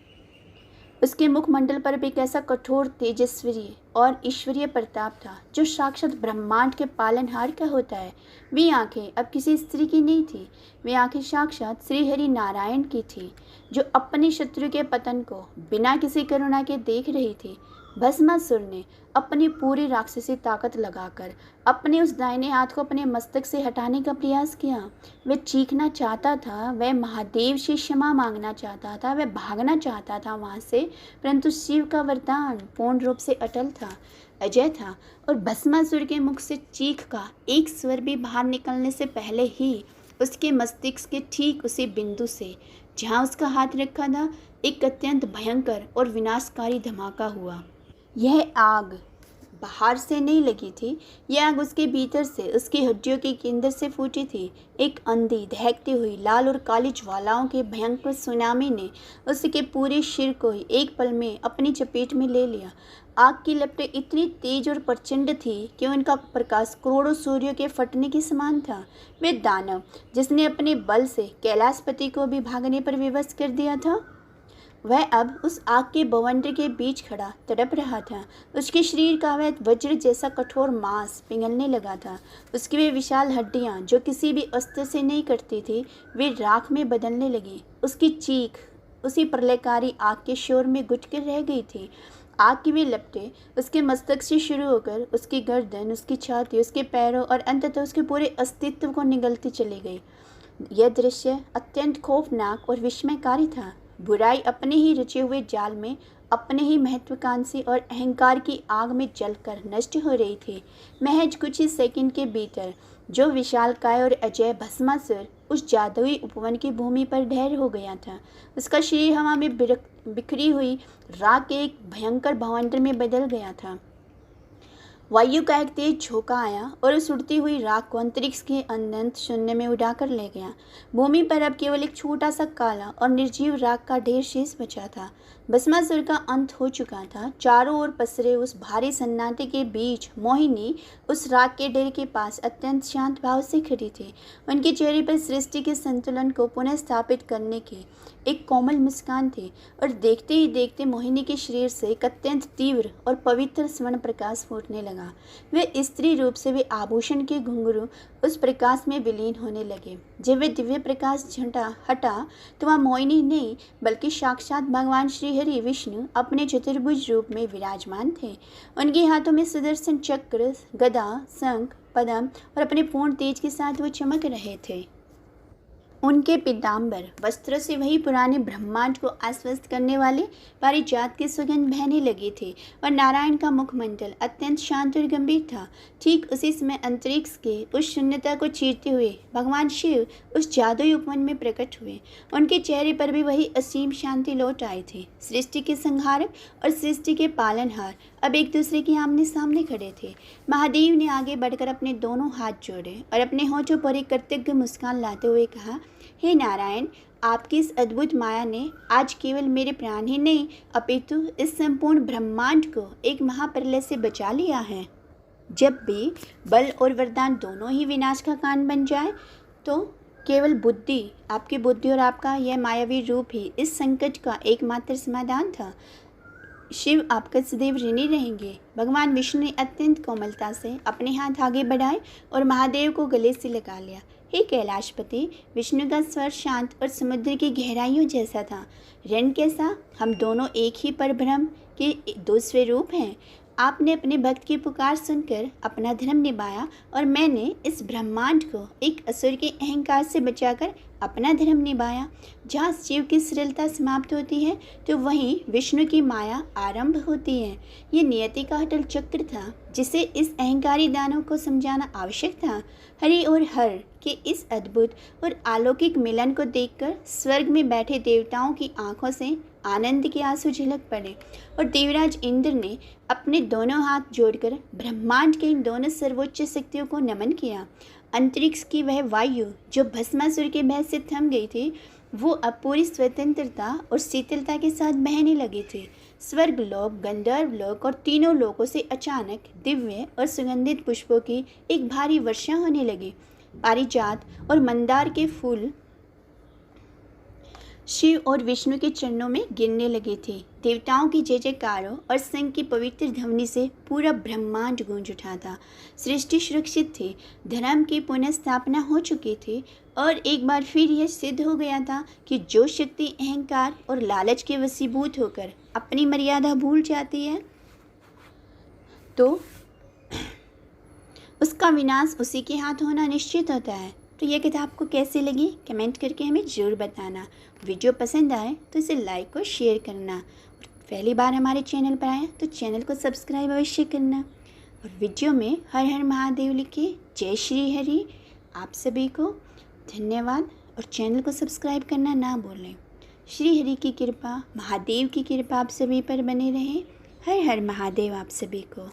उसके मुखमंडल पर भी एक ऐसा कठोर तेजस्वी और ईश्वरीय प्रताप था जो साक्षात ब्रह्मांड के पालनहार का होता है। वे आंखें अब किसी स्त्री की नहीं थी, वे आंखें साक्षात श्री हरि नारायण की थी जो अपने शत्रु के पतन को बिना किसी करुणा के देख रही थी। भस्मासुर ने अपनी पूरी राक्षसी ताकत लगाकर अपने उस दाहिने हाथ को अपने मस्तक से हटाने का प्रयास किया। वह चीखना चाहता था, वह महादेव से क्षमा मांगना चाहता था, वह भागना चाहता था वहाँ से, परंतु शिव का वरदान पूर्ण रूप से अटल था, अजय था। और भस्मासुर के मुख से चीख का एक स्वर भी बाहर निकलने से पहले ही उसके मस्तिष्क के ठीक उसी बिंदु से जहाँ उसका हाथ रखा था एक अत्यंत भयंकर और विनाशकारी धमाका हुआ। यह आग बाहर से नहीं लगी थी, यह आग उसके भीतर से, उसकी हड्डियों के केंद्र से फूटी थी। एक अंधी दहकती हुई लाल और काली ज्वालाओं के भयंकर सुनामी ने उसके पूरे सिर को एक पल में अपनी चपेट में ले लिया। आग की लपटें इतनी तेज और प्रचंड थी कि उनका प्रकाश करोड़ों सूर्यों के फटने के समान था। वे दानव जिसने अपने बल से कैलाशपति को भी भागने पर विवश कर दिया था, वह अब उस आग के बवंडर के बीच खड़ा तड़प रहा था। उसके शरीर का वह वज्र जैसा कठोर मांस पिघलने लगा था। उसकी वे विशाल हड्डियां जो किसी भी अस्त्र से नहीं कटती थी, वे राख में बदलने लगी। उसकी चीख उसी प्रलयकारी आग के शोर में गुट कर रह गई थी। आग की वे लपटें उसके मस्तक से शुरू होकर उसकी गर्दन, उसकी छाती, उसके पैरों और अंततः उसके पूरे अस्तित्व को निगलती चली गई। यह दृश्य अत्यंत खौफनाक और विस्मयकारी था। बुराई अपने ही रचे हुए जाल में, अपने ही महत्वाकांक्षी और अहंकार की आग में जलकर नष्ट हो रही थी। महज कुछ ही सेकंड के भीतर जो विशालकाय और अजय भस्मासुर उस जादुई उपवन की भूमि पर ढेर हो गया था। उसका शरीर हवा में बिखरी हुई राख के एक भयंकर भवंडर में बदल गया था। वायु का एक तेज झोंका आया और उस उड़ती हुई राख को अंतरिक्ष के अनंत शून्य में उड़ाकर ले गया। भूमि पर अब केवल एक छोटा सा काला और निर्जीव राख का ढेर शेष बचा था। भस्मासुर का अंत हो चुका था। चारों ओर पसरे उस भारी सन्नाटे के बीच मोहिनी उस राख के ढेर के पास अत्यंत शांत भाव से खड़ी थी। उनके चेहरे पर सृष्टि के संतुलन को पुनः स्थापित करने की एक कोमल मुस्कान थी और देखते ही देखते मोहिनी के शरीर से एक अत्यंत तीव्र और पवित्र स्वर्ण प्रकाश फूटने लगा। वे स्त्री रूप से वे आभूषण के घुंघरू उस प्रकाश में विलीन होने लगे। जब वे दिव्य प्रकाश हटा तो वह मोहिनी नहीं बल्कि साक्षात भगवान श्री हरि विष्णु अपने चतुर्भुज रूप में विराजमान थे। उनके हाथों में सुदर्शन चक्र, गदा, शंख, पद्म और अपने पूर्ण तेज के साथ वो चमक रहे थे। उनके पीताम्बर वस्त्रों से वही पुराने ब्रह्मांड को आश्वस्त करने वाले पारिजात की सुगंध बहने लगी थी और नारायण का मुखमंडल अत्यंत शांत और गंभीर था। ठीक उसी समय अंतरिक्ष के उस शून्यता को चीरते हुए भगवान शिव उस जादुई उपवन में प्रकट हुए। उनके चेहरे पर भी वही असीम शांति लौट आई थी। सृष्टि के संहारक और सृष्टि के पालनहार अब एक दूसरे के आमने सामने खड़े थे। महादेव ने आगे बढ़कर अपने दोनों हाथ जोड़े और अपने होठों पर एक कृतज्ञ मुस्कान लाते हुए कहा, हे नारायण, आपकी इस अद्भुत माया ने आज केवल मेरे प्राण ही नहीं अपितु इस संपूर्ण ब्रह्मांड को एक महाप्रलय से बचा लिया है। जब भी बल और वरदान दोनों ही विनाश का कारण बन जाए तो केवल बुद्धि, आपकी बुद्धि और आपका यह मायावी रूप ही इस संकट का एकमात्र समाधान था। शिव आपका सदैव ऋणी रहेंगे। भगवान विष्णु ने अत्यंत कोमलता से अपने हाथ आगे बढ़ाए और महादेव को गले से लगा लिया। हे कैलाशपति, विष्णु का स्वर शांत और समुद्र की गहराइयों जैसा था। रण कैसा, हम दोनों एक ही परब्रह्म के दो स्वरूप हैं। आपने अपने भक्त की पुकार सुनकर अपना धर्म निभाया और मैंने इस ब्रह्मांड को एक असुर के अहंकार से बचाकर अपना धर्म निभाया। जहाँ शिव की सरलता समाप्त होती है तो वहीं विष्णु की माया आरंभ होती है। ये नियति का अटल चक्र था जिसे इस अहंकारी दानव को समझाना आवश्यक था। हरि और हर के इस अद्भुत और अलौकिक मिलन को देखकर स्वर्ग में बैठे देवताओं की आंखों से आनंद के आंसू झलक पड़े और देवराज इंद्र ने अपने दोनों हाथ जोड़कर ब्रह्मांड के इन दोनों सर्वोच्च शक्तियों को नमन किया। अंतरिक्ष की वह वायु जो भस्मासुर के भय से थम गई थी, वो अब पूरी स्वतंत्रता और शीतलता के साथ बहने लगी थी। स्वर्ग लोक, गंधर्व लोक और तीनों लोकों से अचानक दिव्य और सुगंधित पुष्पों की एक भारी वर्षा होने लगी। पारिजात और मंदार के फूल शिव और विष्णु के चरणों में गिरने लगे थे। देवताओं की जय जयकारों और संघ की पवित्र ध्वनि से पूरा ब्रह्मांड गूंज उठा था। सृष्टि सुरक्षित थी, धर्म की पुनः स्थापना हो चुकी थी और एक बार फिर यह सिद्ध हो गया था कि जो शक्ति अहंकार और लालच के वशीभूत होकर अपनी मर्यादा भूल जाती है तो उसका विनाश उसी के हाथ होना निश्चित होता है। तो यह किताब आपको कैसी लगी कमेंट करके हमें ज़रूर बताना। वीडियो पसंद आए तो इसे लाइक और शेयर करना और पहली बार हमारे चैनल पर आए तो चैनल को सब्सक्राइब अवश्य करना और वीडियो में हर हर महादेव लिखिए। जय श्री हरि। आप सभी को धन्यवाद और चैनल को सब्सक्राइब करना ना भूलें। श्री हरि की कृपा, महादेव की कृपा आप सभी पर बने रहे। हर हर महादेव आप सभी को।